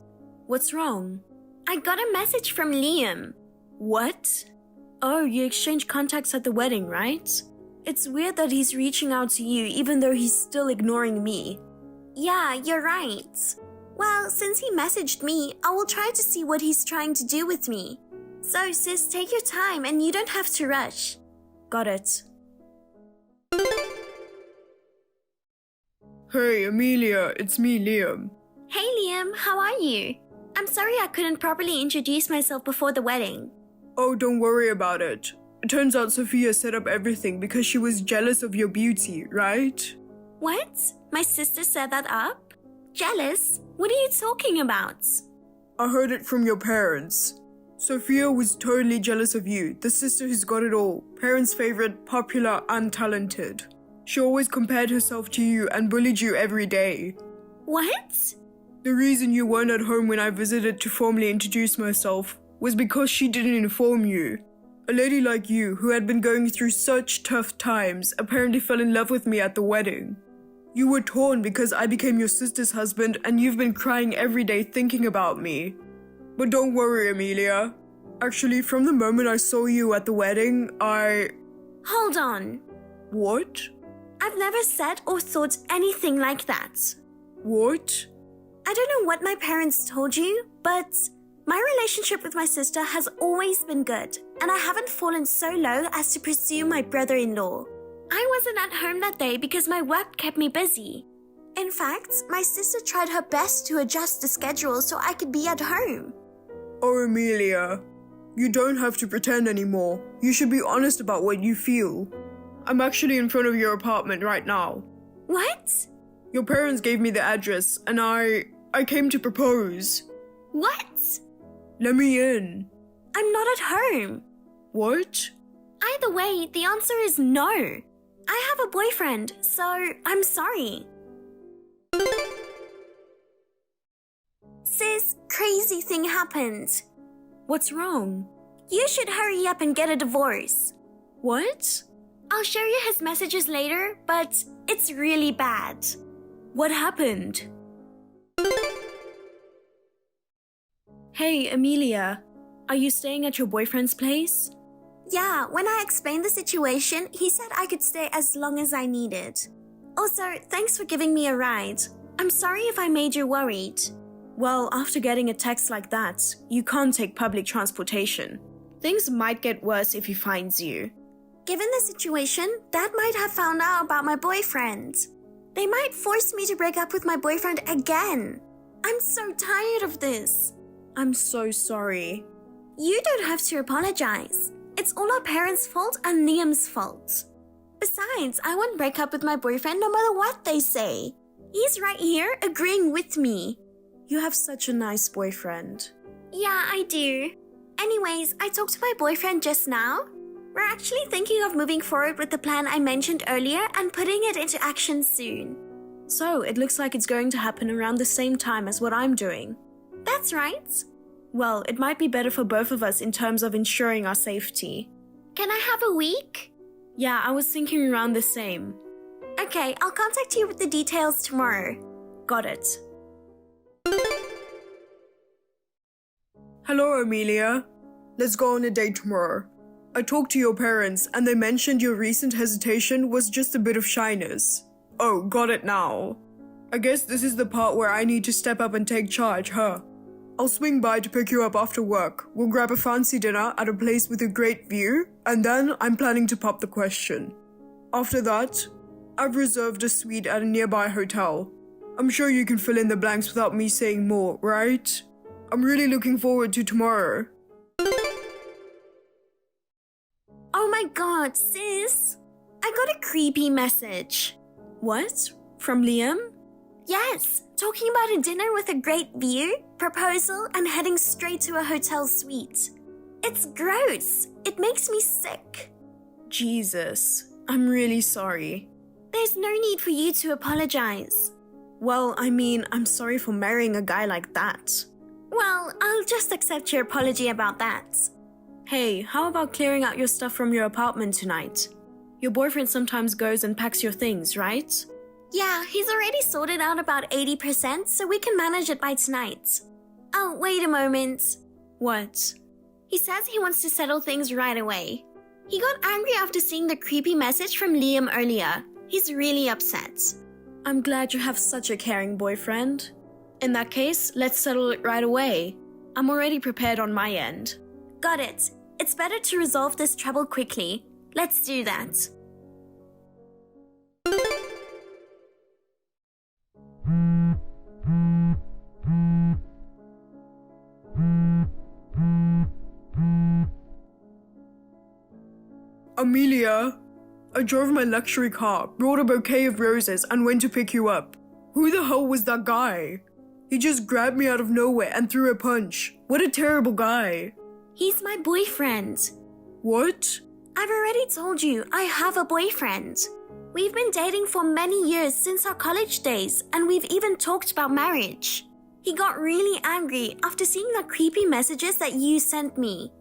What's wrong? I got a message from Liam. What? Oh, you exchanged contacts at the wedding, right? It's weird that he's reaching out to you even though he's still ignoring me. Yeah, you're right. Well, since he messaged me, I will try to see what he's trying to do with me. So, sis, take your time and you don't have to rush. Got it. Hey, Amelia, it's me, Liam. Hey Liam, how are you? I'm sorry I couldn't properly introduce myself before the wedding. Oh, don't worry about it. It turns out Sophia set up everything because she was jealous of your beauty, right? What? My sister set that up? Jealous? What are you talking about? I heard it from your parents. Sophia was totally jealous of you, the sister who's got it all, parents' favorite, popular, and talented. She always compared herself to you and bullied you every day. What? The reason you weren't at home when I visited to formally introduce myself was because she didn't inform you. A lady like you, who had been going through such tough times, apparently fell in love with me at the wedding. You were torn because I became your sister's husband and you've been crying every day thinking about me. But don't worry, Amelia. Actually, from the moment I saw you at the wedding, Hold on. What? I've never said or thought anything like that. What? I don't know what my parents told you, but my relationship with my sister has always been good, and I haven't fallen so low as to pursue my brother-in-law. I wasn't at home that day because my work kept me busy. In fact, my sister tried her best to adjust the schedule so I could be at home. Oh, Amelia. You don't have to pretend anymore. You should be honest about what you feel. I'm actually in front of your apartment right now. What? Your parents gave me the address and I came to propose. What? Let me in. I'm not at home. What? Either way, the answer is no. I have a boyfriend, so I'm sorry. Sis, crazy thing happened. What's wrong? You should hurry up and get a divorce. What? I'll show you his messages later, but it's really bad. What happened? Hey, Amelia. Are you staying at your boyfriend's place? Yeah, when I explained the situation, he said I could stay as long as I needed. Also, thanks for giving me a ride. I'm sorry if I made you worried. Well, after getting a text like that, you can't take public transportation. Things might get worse if he finds you. Given the situation, Dad might have found out about my boyfriend. They might force me to break up with my boyfriend again. I'm so tired of this. I'm so sorry. You don't have to apologize. It's all our parents' fault and Liam's fault. Besides, I won't break up with my boyfriend no matter what they say. He's right here agreeing with me. You have such a nice boyfriend. Yeah, I do. Anyways, I talked to my boyfriend just now. We're actually thinking of moving forward with the plan I mentioned earlier and putting it into action soon. So, it looks like it's going to happen around the same time as what I'm doing. That's right. Well, it might be better for both of us in terms of ensuring our safety. Can I have a week? Yeah, I was thinking around the same. Okay, I'll contact you with the details tomorrow. Got it. Hello, Amelia. Let's go on a date tomorrow. I talked to your parents and they mentioned your recent hesitation was just a bit of shyness. Oh, got it now. I guess this is the part where I need to step up and take charge, huh? I'll swing by to pick you up after work. We'll grab a fancy dinner at a place with a great view, and then I'm planning to pop the question. After that, I've reserved a suite at a nearby hotel. I'm sure you can fill in the blanks without me saying more, right? I'm really looking forward to tomorrow. Oh my god, sis! I got a creepy message. What? From Liam? Yes, Talking about a dinner with a great view, proposal, and heading straight to a hotel suite. It's gross. It makes me sick. Jesus, I'm really sorry. There's no need for you to apologize. Well, I mean, I'm sorry for marrying a guy like that. Well, I'll just accept your apology about that. Hey, how about clearing out your stuff from your apartment tonight? Your boyfriend sometimes goes and packs your things, right? Yeah, he's already sorted out about 80%, so we can manage it by tonight. Oh, wait a moment. What? He says he wants to settle things right away. He got angry after seeing the creepy message from Liam earlier. He's really upset. I'm glad you have such a caring boyfriend. In that case, let's settle it right away. I'm already prepared on my end. Got it. It's better to resolve this trouble quickly. Let's do that. Amelia, I drove my luxury car, brought a bouquet of roses, and went to pick you up. Who the hell was that guy? He just grabbed me out of nowhere and threw a punch. What a terrible guy. He's my boyfriend. What? I've already told you, I have a boyfriend. We've been dating for many years since our college days, and we've even talked about marriage. He got really angry after seeing the creepy messages that you sent me.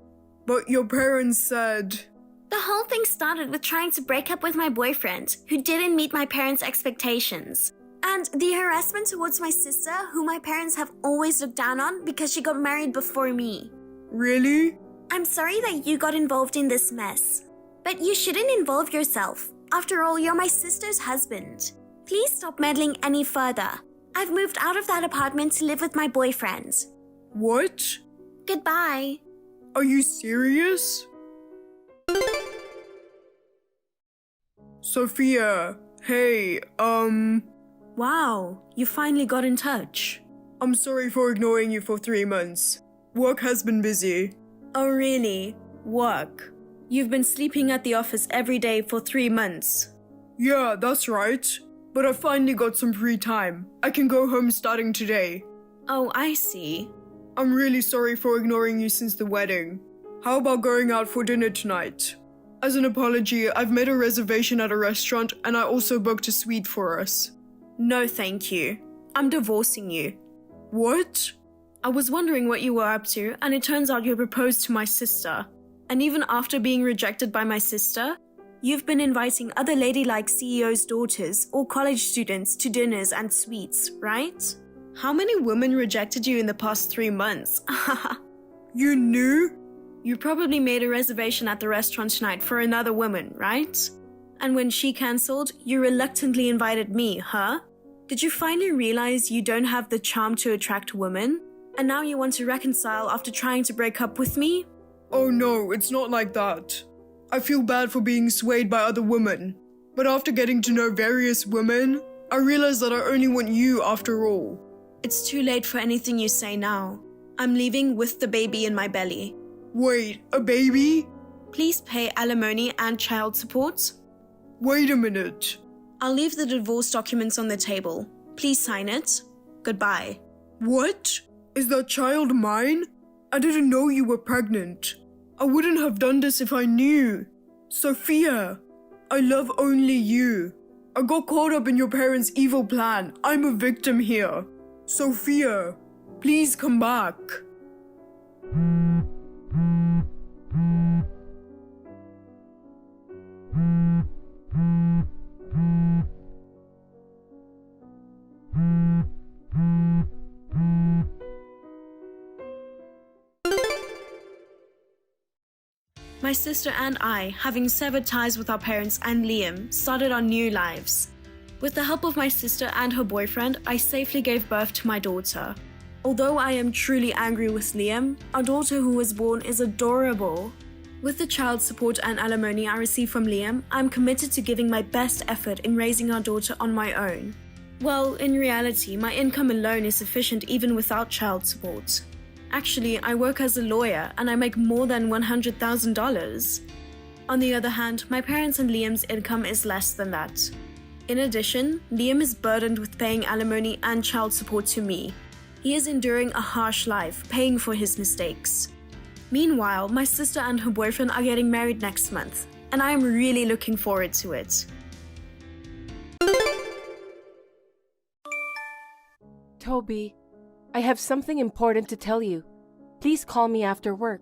But your parents said... The whole thing started with trying to break up with my boyfriend, who didn't meet my parents' expectations. And the harassment towards my sister, who my parents have always looked down on because she got married before me. Really? I'm sorry that you got involved in this mess. But you shouldn't involve yourself. After all, you're my sister's husband. Please stop meddling any further. I've moved out of that apartment to live with my boyfriend. What? Goodbye. Are you serious? Sophia, hey, Wow, you finally got in touch. I'm sorry for ignoring you for 3 months. Work has been busy. Oh really? Work? You've been sleeping at the office every day for 3 months. Yeah, that's right. But I finally got some free time. I can go home starting today. Oh, I see. I'm really sorry for ignoring you since the wedding. How about going out for dinner tonight? As an apology, I've made a reservation at a restaurant and I also booked a suite for us. No, thank you. I'm divorcing you. What? I was wondering what you were up to, and it turns out you proposed to my sister. And even after being rejected by my sister, you've been inviting other ladylike CEOs' daughters or college students to dinners and suites, right? How many women rejected you in the past 3 months? You knew? You probably made a reservation at the restaurant tonight for another woman, right? And when she cancelled, you reluctantly invited me, huh? Did you finally realize you don't have the charm to attract women? And now you want to reconcile after trying to break up with me? Oh no, it's not like that. I feel bad for being swayed by other women. But after getting to know various women, I realized that I only want you after all. It's too late for anything you say now. I'm leaving with the baby in my belly. Wait, a baby? Please pay alimony and child support. Wait a minute. I'll leave the divorce documents on the table. Please sign it. Goodbye. What? Is that child mine? I didn't know you were pregnant. I wouldn't have done this if I knew. Sophia, I love only you. I got caught up in your parents' evil plan. I'm a victim here. Sophia, please come back. My sister and I, having severed ties with our parents and Liam, started our new lives. With the help of my sister and her boyfriend, I safely gave birth to my daughter. Although I am truly angry with Liam, our daughter who was born is adorable. With the child support and alimony I receive from Liam, I'm committed to giving my best effort in raising our daughter on my own. Well, in reality, my income alone is sufficient even without child support. Actually, I work as a lawyer and I make more than $100,000. On the other hand, my parents and Liam's income is less than that. In addition, Liam is burdened with paying alimony and child support to me. He is enduring a harsh life, paying for his mistakes. Meanwhile, my sister and her boyfriend are getting married next month, and I am really looking forward to it. Toby, I have something important to tell you. Please call me after work.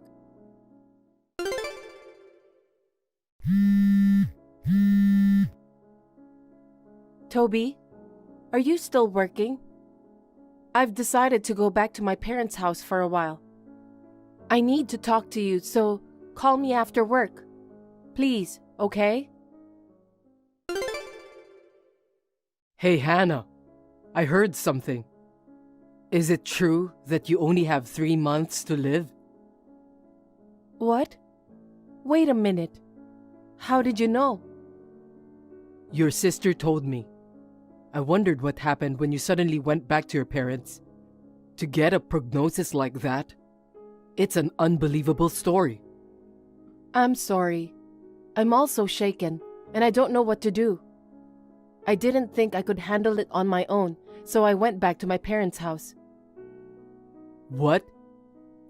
Toby, are you still working? I've decided to go back to my parents' house for a while. I need to talk to you, so call me after work. Please, okay? Hey Hannah, I heard something. Is it true that you only have 3 months to live? What? Wait a minute. How did you know? Your sister told me. I wondered what happened when you suddenly went back to your parents. To get a prognosis like that, it's an unbelievable story. I'm sorry. I'm also shaken, and I don't know what to do. I didn't think I could handle it on my own, so I went back to my parents' house. What?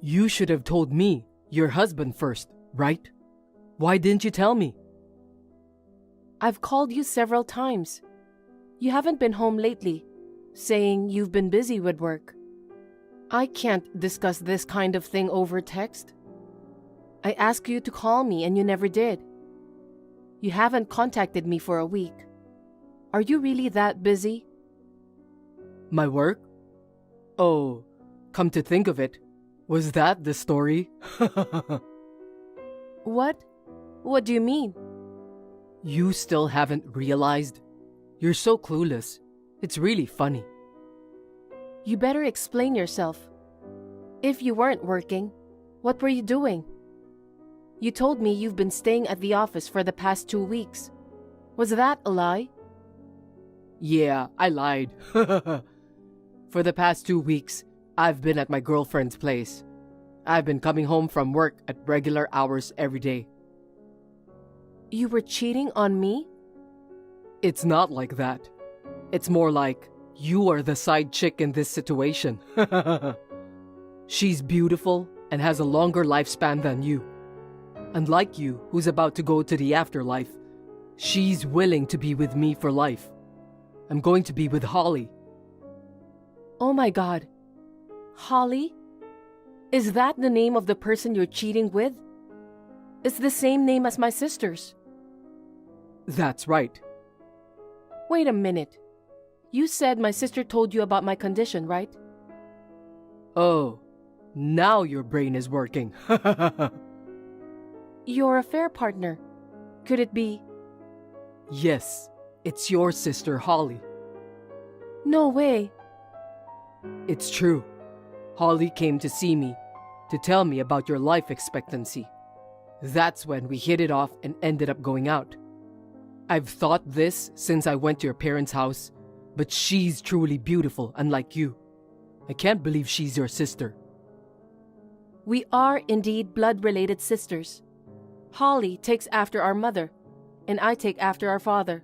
You should have told me, your husband first, right? Why didn't you tell me? I've called you several times. You haven't been home lately, saying you've been busy with work. I can't discuss this kind of thing over text. I asked you to call me and you never did. You haven't contacted me for a week. Are you really that busy? My work? Oh, come to think of it, was that the story? What? What do you mean? You still haven't realized? You're so clueless. It's really funny. You better explain yourself. If you weren't working, what were you doing? You told me you've been staying at the office for the past 2 weeks. Was that a lie? Yeah, I lied. For the past 2 weeks, I've been at my girlfriend's place. I've been coming home from work at regular hours every day. You were cheating on me? It's not like that. It's more like you are the side chick in this situation. She's beautiful and has a longer lifespan than you. Unlike you, who's about to go to the afterlife, she's willing to be with me for life. I'm going to be with Holly. Oh my God. Holly? Is that the name of the person you're cheating with? It's the same name as my sister's. That's right. Wait a minute. You said my sister told you about my condition, right? Oh, now your brain is working. Your affair partner. Could it be? Yes, it's your sister Holly. No way. It's true. Holly came to see me to tell me about your life expectancy. That's when we hit it off and ended up going out. I've thought this since I went to your parents' house, but she's truly beautiful, unlike you. I can't believe she's your sister. We are indeed blood-related sisters. Holly takes after our mother, and I take after our father.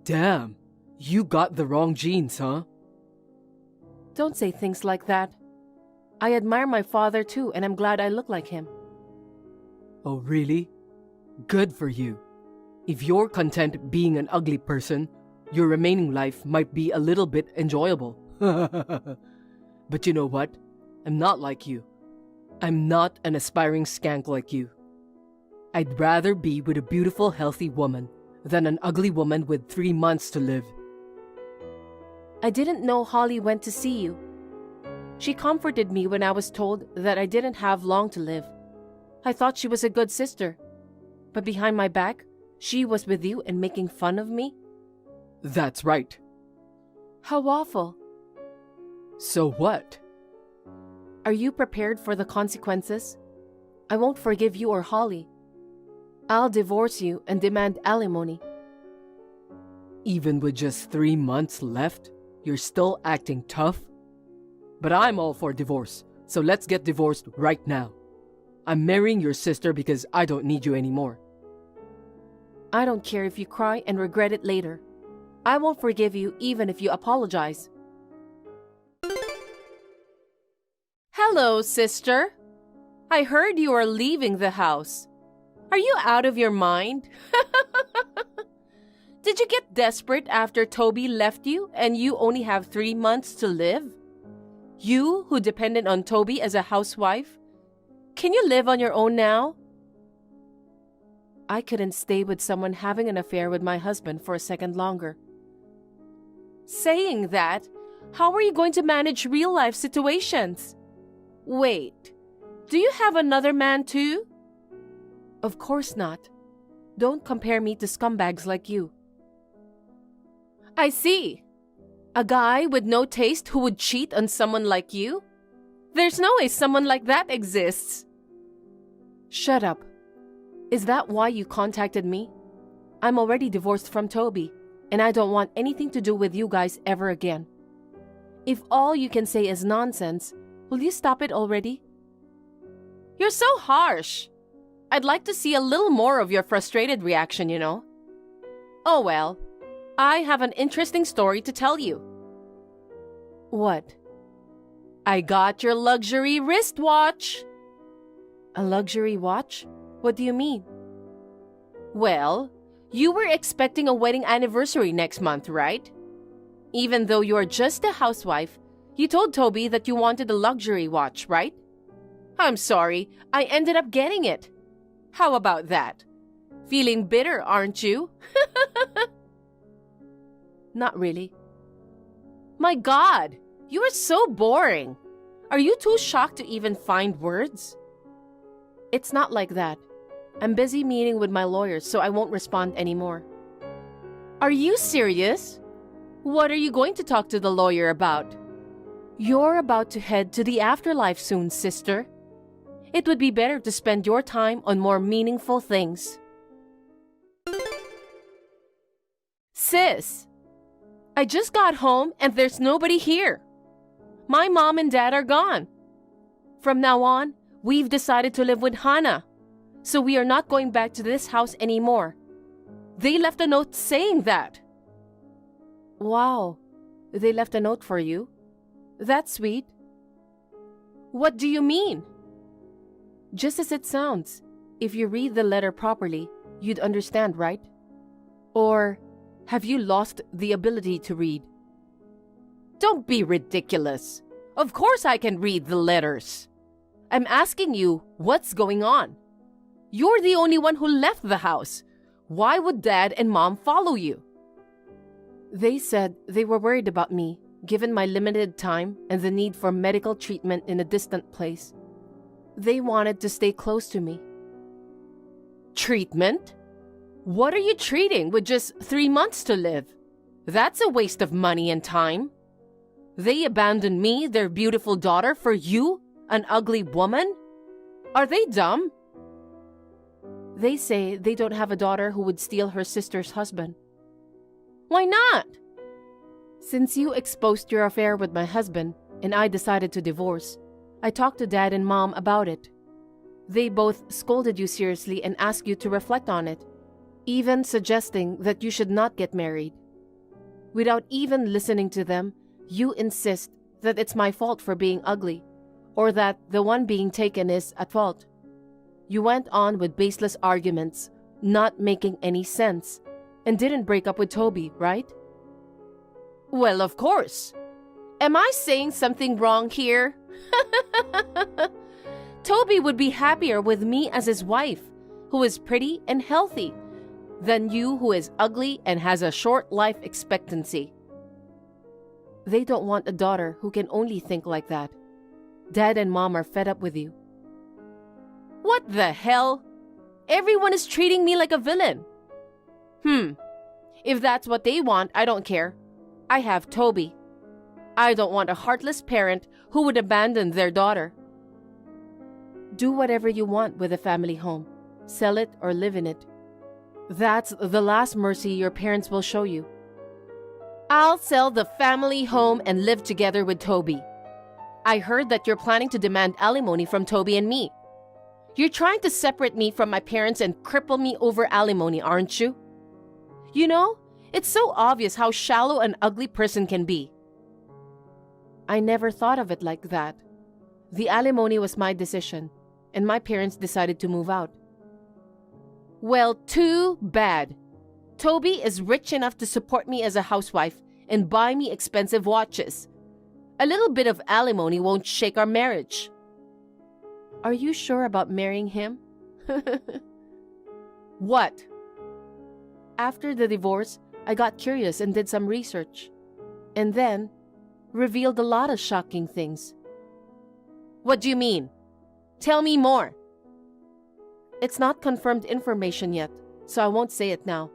Damn, you got the wrong genes, huh? Don't say things like that. I admire my father too, and I'm glad I look like him. Oh, really? Good for you. If you're content being an ugly person, your remaining life might be a little bit enjoyable. But you know what? I'm not like you. I'm not an aspiring skank like you. I'd rather be with a beautiful, healthy woman than an ugly woman with 3 months to live. I didn't know Holly went to see you. She comforted me when I was told that I didn't have long to live. I thought she was a good sister. But behind my back, she was with you and making fun of me? That's right. How awful. So what? Are you prepared for the consequences? I won't forgive you or Holly. I'll divorce you and demand alimony. Even with just 3 months left, you're still acting tough? But I'm all for divorce, so let's get divorced right now. I'm marrying your sister because I don't need you anymore. I don't care if you cry and regret it later. I won't forgive you even if you apologize. Hello, sister. I heard you are leaving the house. Are you out of your mind? Did you get desperate after Toby left you and you only have 3 months to live? You who depended on Toby as a housewife? Can you live on your own now? I couldn't stay with someone having an affair with my husband for a second longer. Saying that, how are you going to manage real-life situations? Wait, do you have another man too? Of course not. Don't compare me to scumbags like you. I see. A guy with no taste who would cheat on someone like you? There's no way someone like that exists. Shut up. Is that why you contacted me? I'm already divorced from Toby, and I don't want anything to do with you guys ever again. If all you can say is nonsense, will you stop it already? You're so harsh. I'd like to see a little more of your frustrated reaction, you know. Oh well, I have an interesting story to tell you. What? I got your luxury wristwatch. A luxury watch? What do you mean? Well, you were expecting a wedding anniversary next month, right? Even though you are just a housewife, you told Toby that you wanted a luxury watch, right? I'm sorry, I ended up getting it. How about that? Feeling bitter, aren't you? Not really. My God, you are so boring. Are you too shocked to even find words? It's not like that. I'm busy meeting with my lawyers, so I won't respond anymore. Are you serious? What are you going to talk to the lawyer about? You're about to head to the afterlife soon, sister. It would be better to spend your time on more meaningful things. Sis, I just got home and there's nobody here. My mom and dad are gone. From now on, we've decided to live with Hannah, so we are not going back to this house anymore. They left a note saying that. Wow, they left a note for you? That's sweet. What do you mean? Just as it sounds. If you read the letter properly, you'd understand, right? Or have you lost the ability to read? Don't be ridiculous. Of course I can read the letters. I'm asking you, what's going on? You're the only one who left the house. Why would Dad and Mom follow you? They said they were worried about me, given my limited time and the need for medical treatment in a distant place. They wanted to stay close to me. Treatment? What are you treating with just 3 months to live? That's a waste of money and time. They abandoned me, their beautiful daughter, for you, an ugly woman? Are they dumb? They say they don't have a daughter who would steal her sister's husband. Why not? Since you exposed your affair with my husband and I decided to divorce, I talked to Dad and Mom about it. They both scolded you seriously and asked you to reflect on it, even suggesting that you should not get married. Without even listening to them, you insist that it's my fault for being ugly, or that the one being taken is at fault. You went on with baseless arguments, not making any sense, and didn't break up with Toby, right? Well, of course. Am I saying something wrong here? Toby would be happier with me as his wife, who is pretty and healthy, than you who is ugly and has a short life expectancy. They don't want a daughter who can only think like that. Dad and Mom are fed up with you. What the hell? Everyone is treating me like a villain. If that's what they want, I don't care. I have Toby. I don't want a heartless parent who would abandon their daughter. Do whatever you want with a family home. Sell it or live in it. That's the last mercy your parents will show you. I'll sell the family home and live together with Toby. I heard that you're planning to demand alimony from Toby and me. You're trying to separate me from my parents and cripple me over alimony, aren't you? You know, It's so obvious how shallow an ugly person can be. I never thought of it like that. The alimony was my decision, and my parents decided to move out. Well, too bad. Toby is rich enough to support me as a housewife and buy me expensive watches. A little bit of alimony won't shake our marriage. Are you sure about marrying him? What? After the divorce, I got curious and did some research. And then, revealed a lot of shocking things. What do you mean? Tell me more. It's not confirmed information yet, so I won't say it now.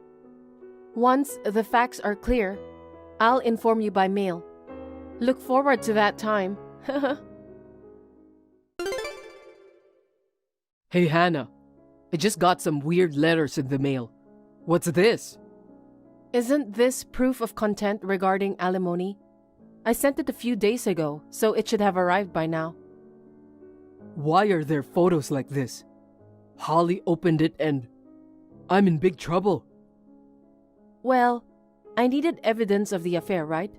Once the facts are clear, I'll inform you by mail. Look forward to that time. Hey Hannah, I just got some weird letters in the mail. What's this? Isn't this proof of content regarding alimony? I sent it a few days ago, so it should have arrived by now. Why are there photos like this? Holly opened it and I'm in big trouble. Well, I needed evidence of the affair, right?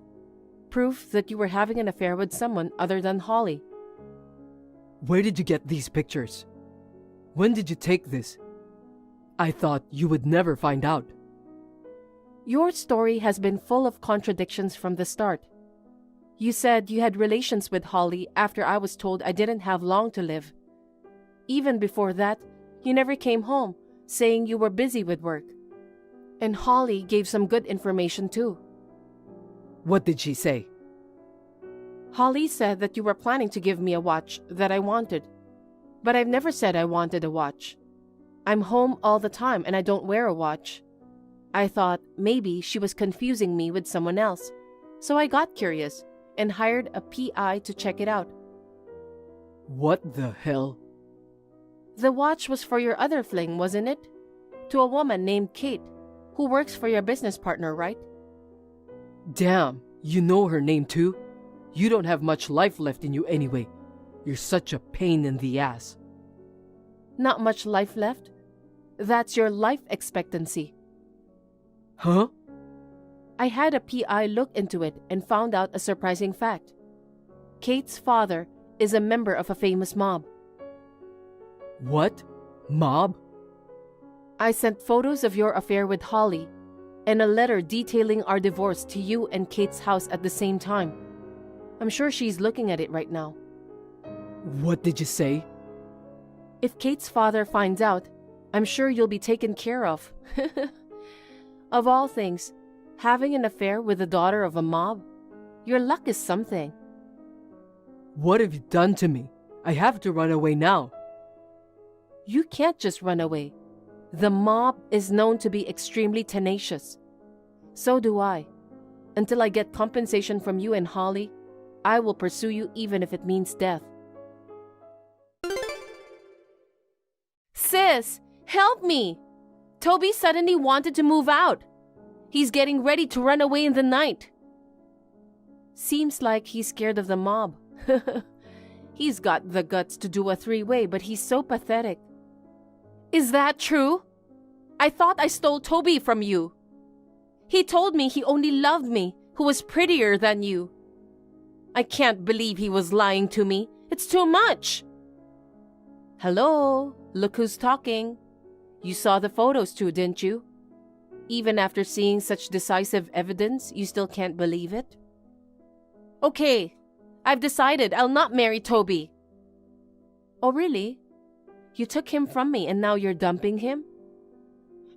Proof that you were having an affair with someone other than Holly. Where did you get these pictures? When did you take this? I thought you would never find out. Your story has been full of contradictions from the start. You said you had relations with Holly after I was told I didn't have long to live. Even before that, you never came home, saying you were busy with work. And Holly gave some good information too. What did she say? Holly said that you were planning to give me a watch that I wanted. But I've never said I wanted a watch. I'm home all the time and I don't wear a watch. I thought maybe she was confusing me with someone else, so I got curious and hired a PI to check it out. What the hell? The watch was for your other fling, wasn't it? To a woman named Kate, who works for your business partner, right? Damn, you know her name too? You don't have much life left in you anyway. You're such a pain in the ass. Not much life left? That's your life expectancy. Huh? I had a PI look into it and found out a surprising fact. Kate's father is a member of a famous mob. What? Mob? I sent photos of your affair with Holly and a letter detailing our divorce to you and Kate's house at the same time. I'm sure she's looking at it right now. What did you say? If Kate's father finds out, I'm sure you'll be taken care of. Of all things, having an affair with the daughter of a mob? Your luck is something. What have you done to me? I have to run away now. You can't just run away. The mob is known to be extremely tenacious. So do I. Until I get compensation from you and Holly, I will pursue you even if it means death. Sis, help me! Toby suddenly wanted to move out. He's getting ready to run away in the night. Seems like he's scared of the mob. He's got the guts to do a three-way, but he's so pathetic. Is that true? I thought I stole Toby from you. He told me he only loved me, who was prettier than you. I can't believe he was lying to me. It's too much. Hello, look who's talking. You saw the photos too, didn't you? Even after seeing such decisive evidence, you still can't believe it? Okay, I've decided I'll not marry Toby. Oh, really? You took him from me and now you're dumping him?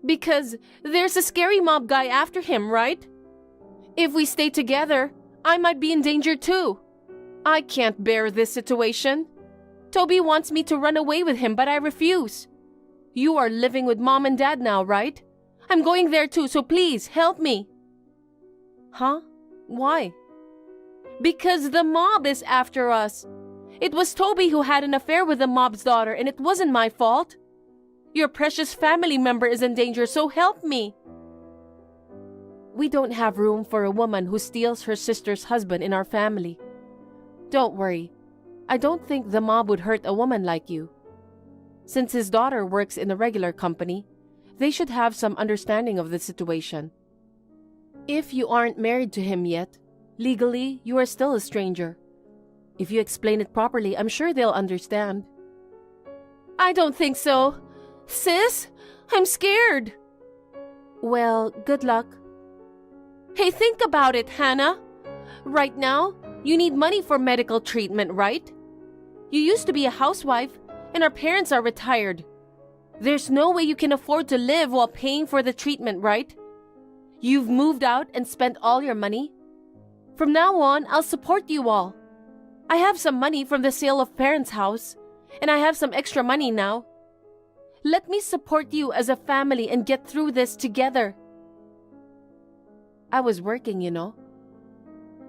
Because there's a scary mob guy after him, right? If we stay together, I might be in danger too. I can't bear this situation. Toby wants me to run away with him, but I refuse. You are living with Mom and Dad now, right? I'm going there too, so please help me. Huh? Why? Because the mob is after us. It was Toby who had an affair with the mob's daughter, and it wasn't my fault. Your precious family member is in danger, so help me. We don't have room for a woman who steals her sister's husband in our family. Don't worry. I don't think the mob would hurt a woman like you. Since his daughter works in a regular company, they should have some understanding of the situation. If you aren't married to him yet, legally, you are still a stranger. If you explain it properly, I'm sure they'll understand. I don't think so. Sis, I'm scared. Well, good luck. Hey, think about it, Hannah. Right now, you need money for medical treatment, right? You used to be a housewife, and our parents are retired. There's no way you can afford to live while paying for the treatment, right? You've moved out and spent all your money. From now on, I'll support you all. I have some money from the sale of parents' house, and I have some extra money now. Let me support you as a family and get through this together. I was working, you know.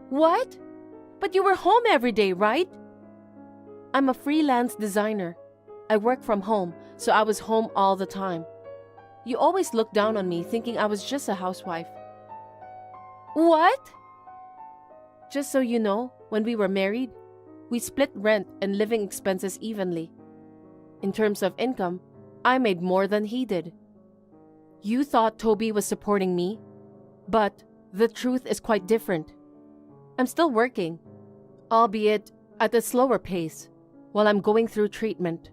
What? But you were home every day, right? I'm a freelance designer. I work from home, so I was home all the time. You always looked down on me, thinking I was just a housewife. What? Just so you know, when we were married, we split rent and living expenses evenly. In terms of income, I made more than he did. You thought Toby was supporting me, but the truth is quite different. I'm still working, albeit at a slower pace, while I'm going through treatment.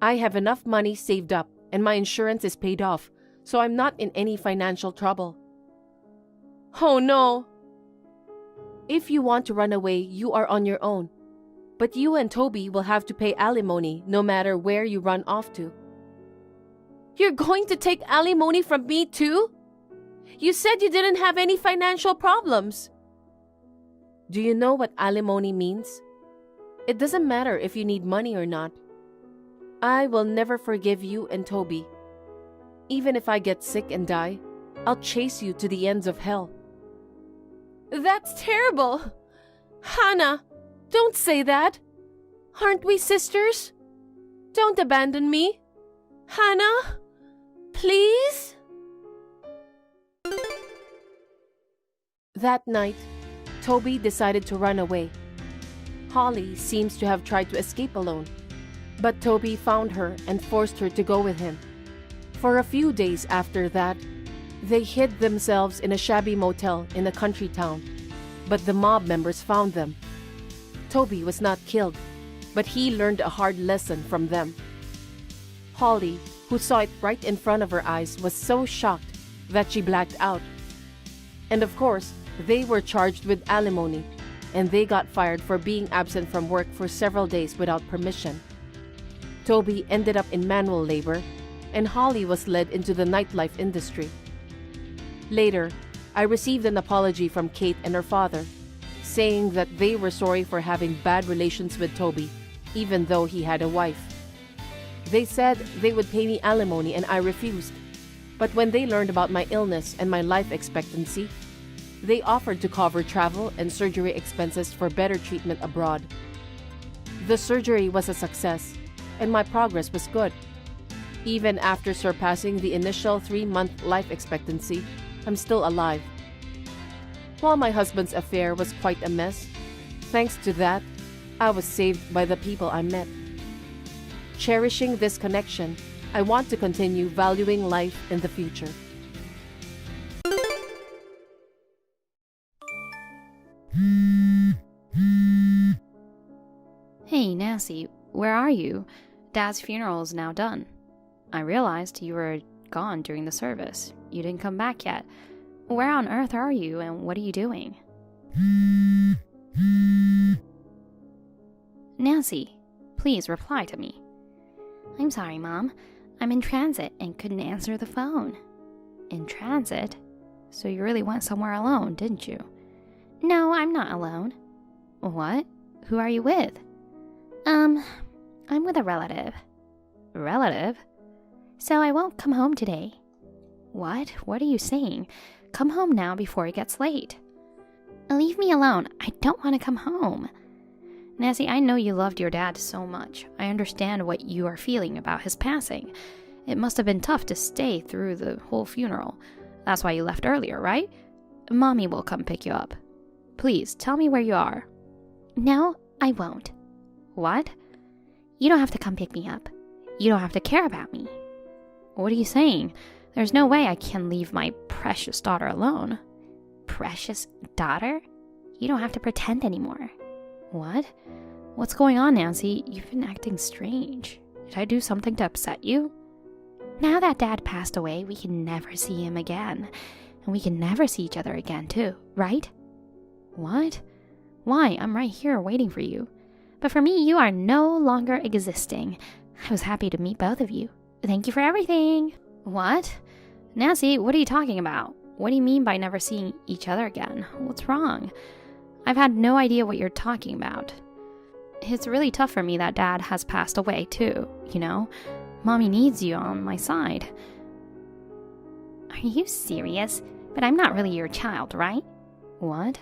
I have enough money saved up and my insurance is paid off, so I'm not in any financial trouble. Oh no! If you want to run away, you are on your own. But you and Toby will have to pay alimony no matter where you run off to. You're going to take alimony from me too? You said you didn't have any financial problems. Do you know what alimony means? It doesn't matter if you need money or not. I will never forgive you and Toby. Even if I get sick and die, I'll chase you to the ends of hell. That's terrible! Hannah, don't say that! Aren't we sisters? Don't abandon me! Hannah, please? That night, Toby decided to run away. Holly seems to have tried to escape alone, but Toby found her and forced her to go with him. For a few days after that, they hid themselves in a shabby motel in a country town, but the mob members found them. Toby was not killed, but he learned a hard lesson from them. Holly, who saw it right in front of her eyes, was so shocked that she blacked out. And of course, they were charged with alimony, and they got fired for being absent from work for several days without permission. Toby ended up in manual labor, and Holly was led into the nightlife industry. Later, I received an apology from Kate and her father, saying that they were sorry for having bad relations with Toby, even though he had a wife. They said they would pay me alimony and I refused, but when they learned about my illness and my life expectancy, they offered to cover travel and surgery expenses for better treatment abroad. The surgery was a success, and my progress was good. Even after surpassing the initial 3-month life expectancy, I'm still alive. While my husband's affair was quite a mess, thanks to that, I was saved by the people I met. Cherishing this connection, I want to continue valuing life in the future. Hey, Nancy, where are you? Dad's funeral is now done. I realized you were gone during the service. You didn't come back yet. Where on earth are you and what are you doing? Nancy, please reply to me. I'm sorry, Mom. I'm in transit and couldn't answer the phone. In transit? So you really went somewhere alone, didn't you? No, I'm not alone. What? Who are you with? I'm with a relative. Relative? So I won't come home today. What? What are you saying? Come home now before it gets late. Leave me alone. I don't want to come home. Nancy, I know you loved your dad so much. I understand what you are feeling about his passing. It must have been tough to stay through the whole funeral. That's why you left earlier, right? Mommy will come pick you up. Please, tell me where you are. No, I won't. What? You don't have to come pick me up. You don't have to care about me. What are you saying? There's no way I can leave my precious daughter alone. precious daughter? You don't have to pretend anymore. What? What's going on, Nancy? You've been acting strange. Did I do something to upset you? Now that Dad passed away, we can never see him again. And we can never see each other again, too, right? What? Why? I'm right here waiting for you. But for me, you are no longer existing. I was happy to meet both of you. Thank you for everything. What? Nancy, what are you talking about? What do you mean by never seeing each other again? What's wrong? I've had no idea what you're talking about. It's really tough for me that Dad has passed away, too, you know? Mommy needs you on my side. Are you serious? But I'm not really your child, right? What?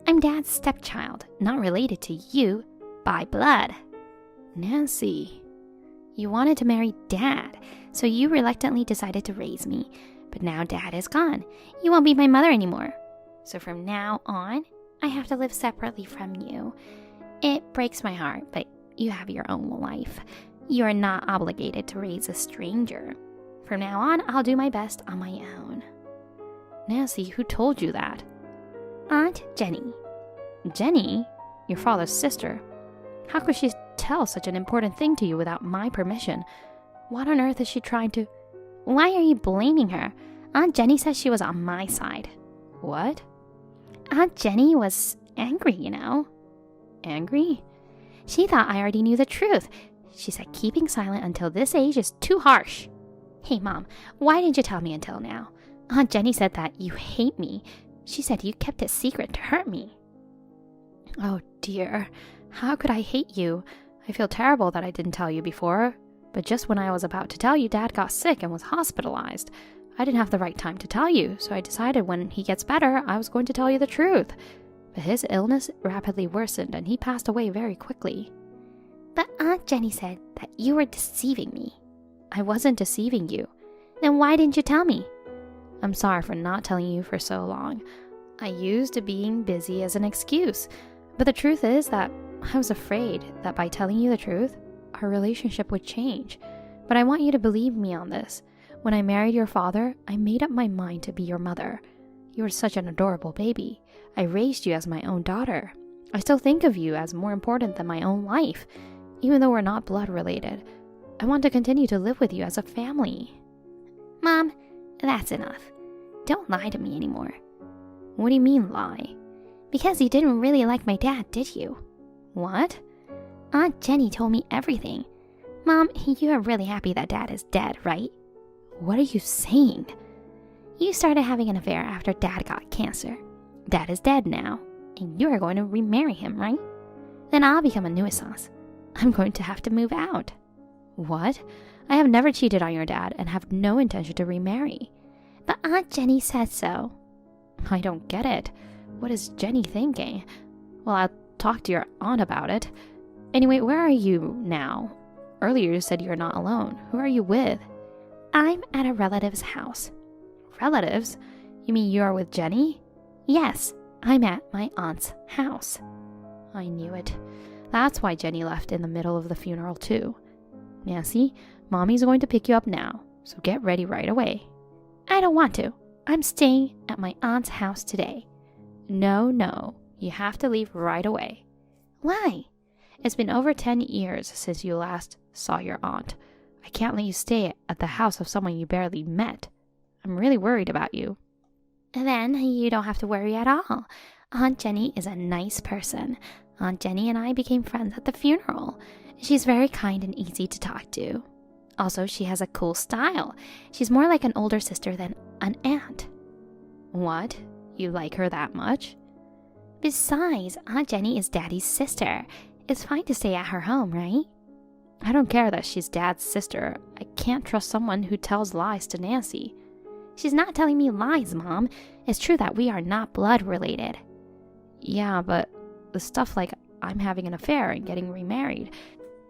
I'm Dad's stepchild, not related to you by blood. Nancy, you wanted to marry Dad, so you reluctantly decided to raise me. But now Dad is gone. You won't be my mother anymore. So from now on, I have to live separately from you. It breaks my heart, but you have your own life. You are not obligated to raise a stranger. From now on, I'll do my best on my own. Nancy, who told you that? Aunt Jenny. Jenny? Your father's sister. How could she tell such an important thing to you without my permission? What on earth is she trying to... Why are you blaming her? Aunt Jenny says she was on my side. What? Aunt Jenny was angry, you know. Angry? She thought I already knew the truth. She said keeping silent until this age is too harsh. Hey, Mom, why didn't you tell me until now? Aunt Jenny said that you hate me. She said you kept it secret to hurt me. Oh, dear. How could I hate you? I feel terrible that I didn't tell you before. But just when I was about to tell you, Dad got sick and was hospitalized. I didn't have the right time to tell you, so I decided when he gets better, I was going to tell you the truth. But his illness rapidly worsened and he passed away very quickly. But Aunt Jenny said that you were deceiving me. I wasn't deceiving you. Then why didn't you tell me? I'm sorry for not telling you for so long. I used being busy as an excuse. But the truth is that I was afraid that by telling you the truth, our relationship would change. But I want you to believe me on this. When I married your father, I made up my mind to be your mother. You were such an adorable baby. I raised you as my own daughter. I still think of you as more important than my own life. Even though we're not blood related, I want to continue to live with you as a family. Mom, that's enough. Don't lie to me anymore. What do you mean lie? Because you didn't really like my dad, did you? What? Aunt Jenny told me everything. Mom, you are really happy that Dad is dead, right? What are you saying? You started having an affair after Dad got cancer. Dad is dead now, and you are going to remarry him, right? Then I'll become a nuisance. I'm going to have to move out. What? I have never cheated on your dad and have no intention to remarry. But Aunt Jenny said so. I don't get it. What is Jenny thinking? Well, I'll talk to your aunt about it. Anyway, where are you now? Earlier you said you're not alone. Who are you with? I'm at a relative's house. Relatives? You mean you are with Jenny? Yes, I'm at my aunt's house. I knew it. That's why Jenny left in the middle of the funeral too. Nancy, Mommy's going to pick you up now, so get ready right away. I don't want to. I'm staying at my aunt's house today. No, you have to leave right away. Why? It's been over 10 years since you last saw your aunt. I can't let you stay at the house of someone you barely met. I'm really worried about you. Then you don't have to worry at all. Aunt Jenny is a nice person. Aunt Jenny and I became friends at the funeral. She's very kind and easy to talk to. Also, she has a cool style. She's more like an older sister than an aunt. What? You like her that much? Besides, Aunt Jenny is Daddy's sister. It's fine to stay at her home, right? I don't care that she's Dad's sister. I can't trust someone who tells lies to Nancy. She's not telling me lies, Mom. It's true that we are not blood related. Yeah, but the stuff like I'm having an affair and getting remarried,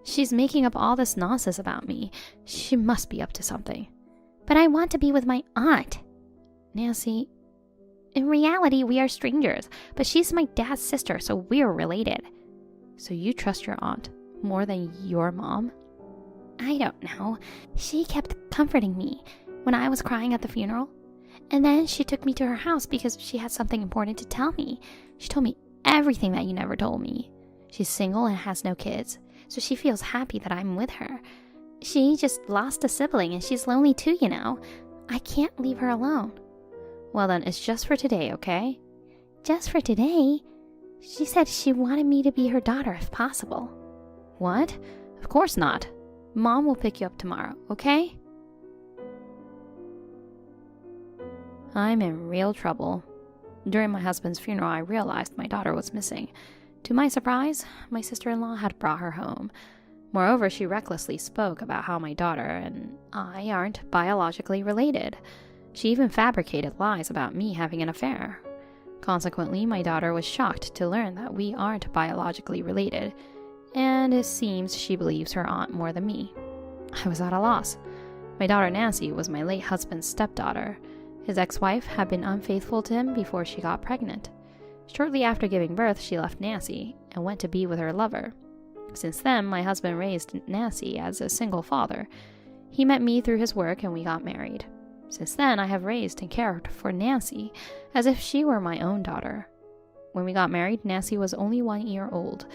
she's making up all this nonsense about me. She must be up to something. But I want to be with my aunt. Nancy, in reality, we are strangers, but she's my dad's sister, so we're related. So you trust your aunt more than your mom? I don't know. She kept comforting me when I was crying at the funeral. And then she took me to her house because she had something important to tell me. She told me everything that you never told me. She's single and has no kids, so she feels happy that I'm with her. She just lost a sibling and she's lonely too, you know. I can't leave her alone. Well then, it's just for today, okay? Just for today? She said she wanted me to be her daughter if possible. What? Of course not. Mom will pick you up tomorrow, okay? I'm in real trouble. During my husband's funeral, I realized my daughter was missing. To my surprise, my sister-in-law had brought her home. Moreover, she recklessly spoke about how my daughter and I aren't biologically related. She even fabricated lies about me having an affair. Consequently, my daughter was shocked to learn that we aren't biologically related, and it seems she believes her aunt more than me. I was at a loss. My daughter Nancy was my late husband's stepdaughter. His ex-wife had been unfaithful to him before she got pregnant. Shortly after giving birth, she left Nancy and went to be with her lover. Since then, my husband raised Nancy as a single father. He met me through his work and we got married. Since then, I have raised and cared for Nancy as if she were my own daughter. When we got married, Nancy was only 1 year old.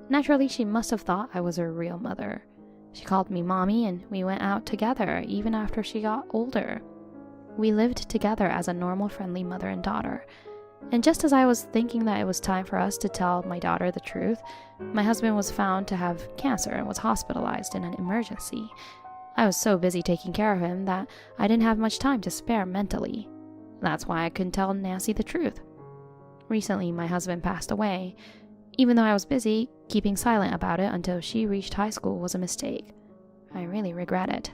Naturally, she must have thought I was her real mother. She called me mommy and we went out together even after she got older. We lived together as a normal, friendly mother and daughter. And just as I was thinking that it was time for us to tell my daughter the truth, my husband was found to have cancer and was hospitalized in an emergency. I was so busy taking care of him that I didn't have much time to spare mentally. That's why I couldn't tell Nancy the truth. Recently, my husband passed away. Even though I was busy, keeping silent about it until she reached high school was a mistake. I really regret it.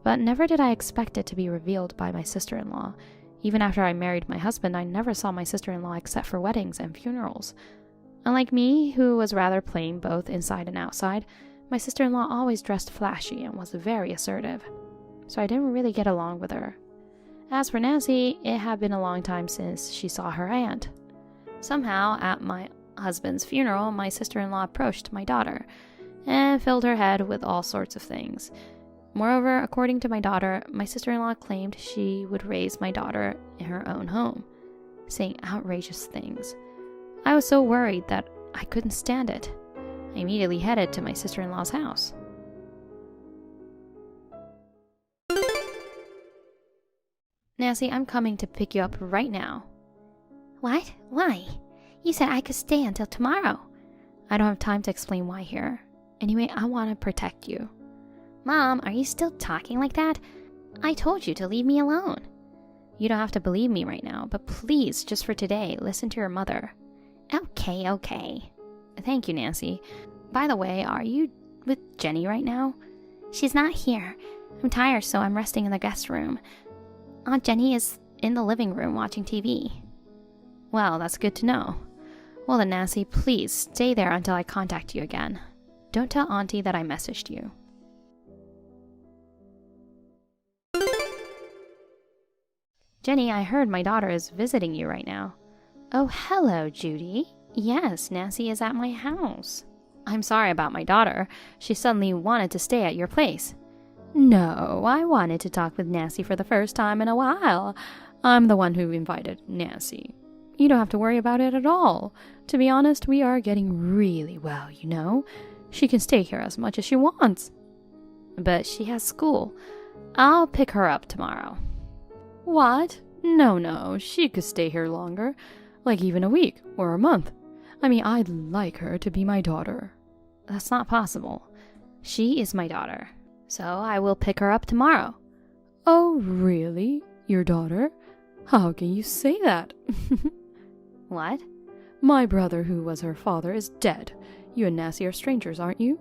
But never did I expect it to be revealed by my sister-in-law. Even after I married my husband, I never saw my sister-in-law except for weddings and funerals. Unlike me, who was rather plain both inside and outside, my sister-in-law always dressed flashy and was very assertive. So I didn't really get along with her. As for Nancy, it had been a long time since she saw her aunt. Somehow, at my husband's funeral, my sister-in-law approached my daughter and filled her head with all sorts of things. Moreover, according to my daughter, my sister-in-law claimed she would raise my daughter in her own home, saying outrageous things. I was so worried that I couldn't stand it. I immediately headed to my sister-in-law's house. Nancy, I'm coming to pick you up right now. What? Why? You said I could stay until tomorrow. I don't have time to explain why here. Anyway, I want to protect you. Mom, are you still talking like that? I told you to leave me alone. You don't have to believe me right now, but please, just for today, listen to your mother. Okay. Thank you, Nancy. By the way, are you with Jenny right now? She's not here. I'm tired, so I'm resting in the guest room. Aunt Jenny is in the living room watching TV. Well, that's good to know. Well then, Nancy, please stay there until I contact you again. Don't tell Auntie that I messaged you. Jenny, I heard my daughter is visiting you right now. Oh, hello, Judy. Yes, Nancy is at my house. I'm sorry about my daughter. She suddenly wanted to stay at your place. No, I wanted to talk with Nancy for the first time in a while. I'm the one who invited Nancy. You don't have to worry about it at all. To be honest, we are getting really well, you know. She can stay here as much as she wants. But she has school. I'll pick her up tomorrow. What? No, she could stay here longer. Like even a week or a month. I mean, I'd like her to be my daughter. That's not possible. She is my daughter. So I will pick her up tomorrow. Oh, really? Your daughter? How can you say that? What? My brother, who was her father, is dead. You and Nancy are strangers, aren't you?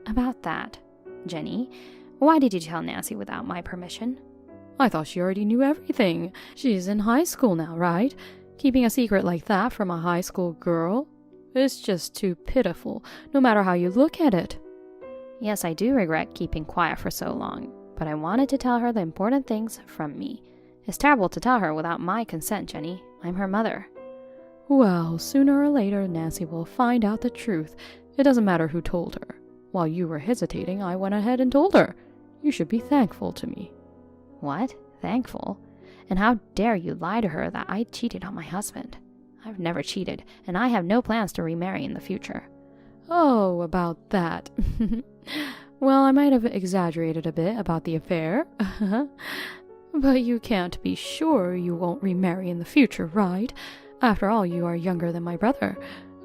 About that, Jenny, why did you tell Nancy without my permission? I thought she already knew everything. She's in high school now, right? Keeping a secret like that from a high school girl? It's just too pitiful, no matter how you look at it. Yes, I do regret keeping quiet for so long, but I wanted to tell her the important things from me. It's terrible to tell her without my consent, Jenny. I'm her mother. Well, sooner or later, Nancy will find out the truth. It doesn't matter who told her. While you were hesitating, I went ahead and told her. You should be thankful to me. What? Thankful? And how dare you lie to her that I cheated on my husband? I've never cheated, and I have no plans to remarry in the future. Oh, about that. Well, I might have exaggerated a bit about the affair. But you can't be sure you won't remarry in the future, right? After all, you are younger than my brother.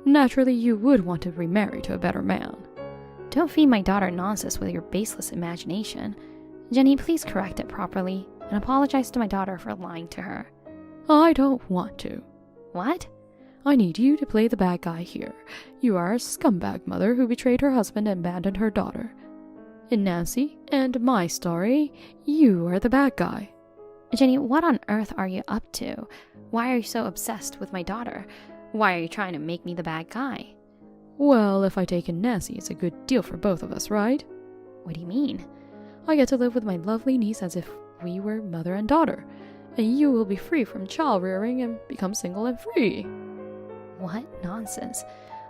Naturally, you would want to remarry to a better man. Don't feed my daughter nonsense with your baseless imagination. Jenny, please correct it properly and apologize to my daughter for lying to her. I don't want to. What? I need you to play the bad guy here. You are a scumbag mother who betrayed her husband and abandoned her daughter. In Nancy and my story, you are the bad guy. Jenny, what on earth are you up to? Why are you so obsessed with my daughter? Why are you trying to make me the bad guy? Well, if I take in Nancy, it's a good deal for both of us, right? What do you mean? I get to live with my lovely niece as if we were mother and daughter, and you will be free from child rearing and become single and free. What nonsense.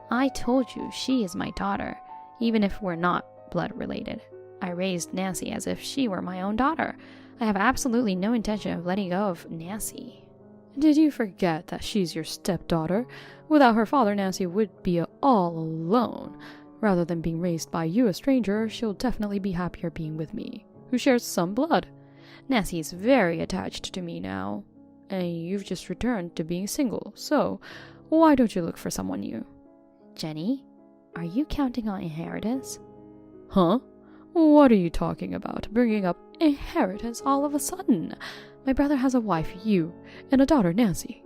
I told you she is my daughter, even if we're not blood related. I raised Nancy as if she were my own daughter. I have absolutely no intention of letting go of Nancy. Did you forget that she's your stepdaughter? Without her father, Nancy would be all alone. Rather than being raised by you, a stranger, she'll definitely be happier being with me, who shares some blood. Nancy is very attached to me now, and you've just returned to being single, so why don't you look for someone new? Jenny, are you counting on inheritance? Huh? What are you talking about? Bringing up inheritance all of a sudden? My brother has a wife, you, and a daughter, Nancy.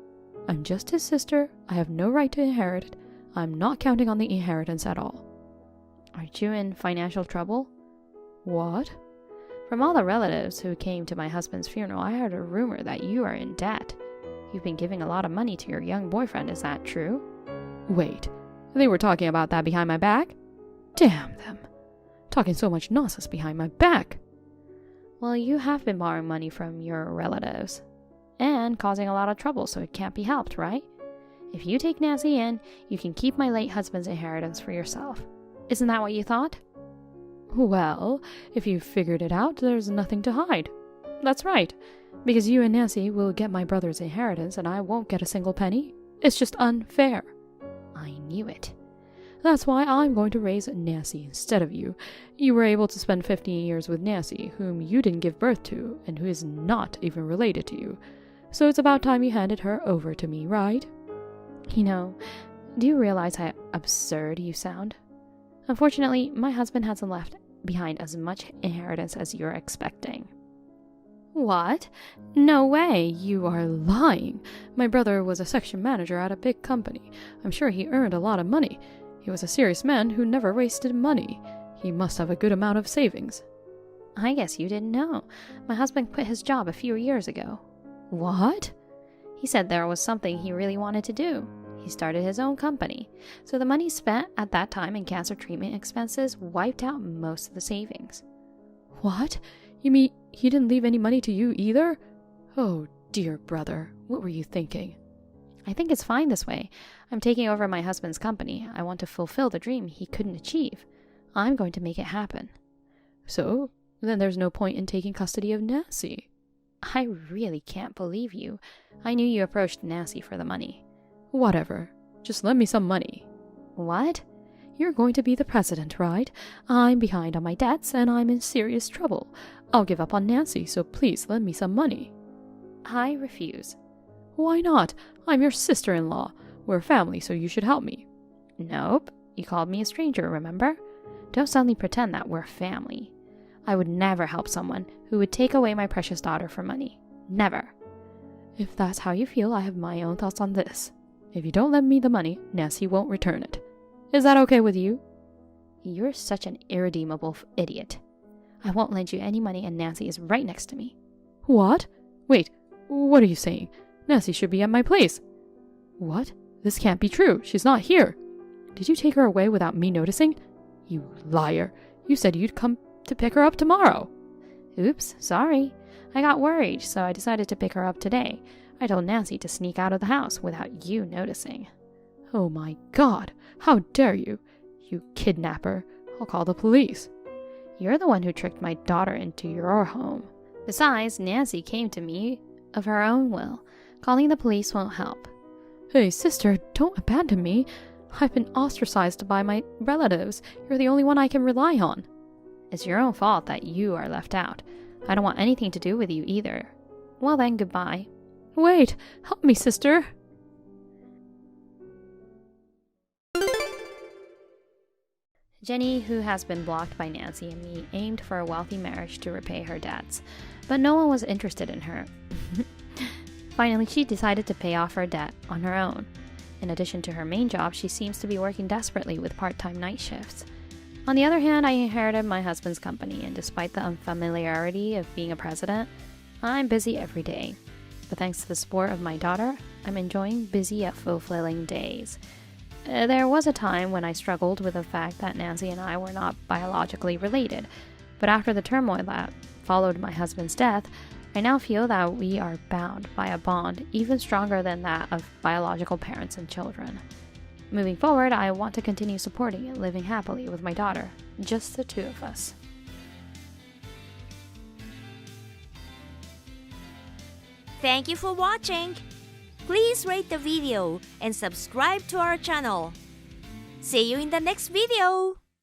I'm just his sister. I have no right to inherit it. I'm not counting on the inheritance at all. Aren't you in financial trouble? What? From all the relatives who came to my husband's funeral, I heard a rumor that you are in debt. You've been giving a lot of money to your young boyfriend, is that true? Wait, they were talking about that behind my back? Damn them. Talking so much nonsense behind my back. Well, you have been borrowing money from your relatives and causing a lot of trouble, so it can't be helped, right? If you take Nancy in, you can keep my late husband's inheritance for yourself. Isn't that what you thought? Well, if you've figured it out, there's nothing to hide. That's right, because you and Nancy will get my brother's inheritance and I won't get a single penny. It's just unfair. I knew it. That's why I'm going to raise Nancy instead of you. You were able to spend 15 years with Nancy, whom you didn't give birth to, and who is not even related to you. So it's about time you handed her over to me, right? You know, do you realize how absurd you sound? Unfortunately, my husband hasn't left behind as much inheritance as you're expecting. What? No way, you are lying. My brother was a section manager at a big company. I'm sure he earned a lot of money. He was a serious man who never wasted money. He must have a good amount of savings. I guess you didn't know. My husband quit his job a few years ago. What? He said there was something he really wanted to do. He started his own company. So the money spent at that time in cancer treatment expenses wiped out most of the savings. What? You mean he didn't leave any money to you either? Oh, dear brother, what were you thinking? I think it's fine this way. I'm taking over my husband's company. I want to fulfill the dream he couldn't achieve. I'm going to make it happen. So, then there's no point in taking custody of Nancy. I really can't believe you. I knew you approached Nancy for the money. Whatever. Just lend me some money. What? You're going to be the president, right? I'm behind on my debts and I'm in serious trouble. I'll give up on Nancy, so please lend me some money. I refuse. Why not? I'm your sister-in-law. We're family, so you should help me. Nope. You called me a stranger, remember? Don't suddenly pretend that we're family. I would never help someone who would take away my precious daughter for money. Never. If that's how you feel, I have my own thoughts on this. If you don't lend me the money, Nancy won't return it. Is that okay with you? You're such an irredeemable idiot. I won't lend you any money and Nancy is right next to me. What? Wait, what are you saying? Nancy should be at my place. What? This can't be true. She's not here. Did you take her away without me noticing? You liar. You said you'd come to pick her up tomorrow. Oops, sorry. I got worried, so I decided to pick her up today. I told Nancy to sneak out of the house without you noticing. Oh my God. How dare you? You kidnapper. I'll call the police. You're the one who tricked my daughter into your home. Besides, Nancy came to me of her own will. Calling the police won't help. Hey, sister, don't abandon me. I've been ostracized by my relatives. You're the only one I can rely on. It's your own fault that you are left out. I don't want anything to do with you either. Well then, goodbye. Wait, help me, sister. Jenny, who has been blocked by Nancy and me, aimed for a wealthy marriage to repay her debts, but no one was interested in her. Finally, she decided to pay off her debt on her own. In addition to her main job, she seems to be working desperately with part-time night shifts. On the other hand, I inherited my husband's company, and despite the unfamiliarity of being a president, I'm busy every day. But thanks to the support of my daughter, I'm enjoying busy yet fulfilling days. There was a time when I struggled with the fact that Nancy and I were not biologically related, but after the turmoil that followed my husband's death, I now feel that we are bound by a bond even stronger than that of biological parents and children. Moving forward, I want to continue supporting and living happily with my daughter, just the two of us. Thank you for watching. Please rate the video and subscribe to our channel. See you in the next video.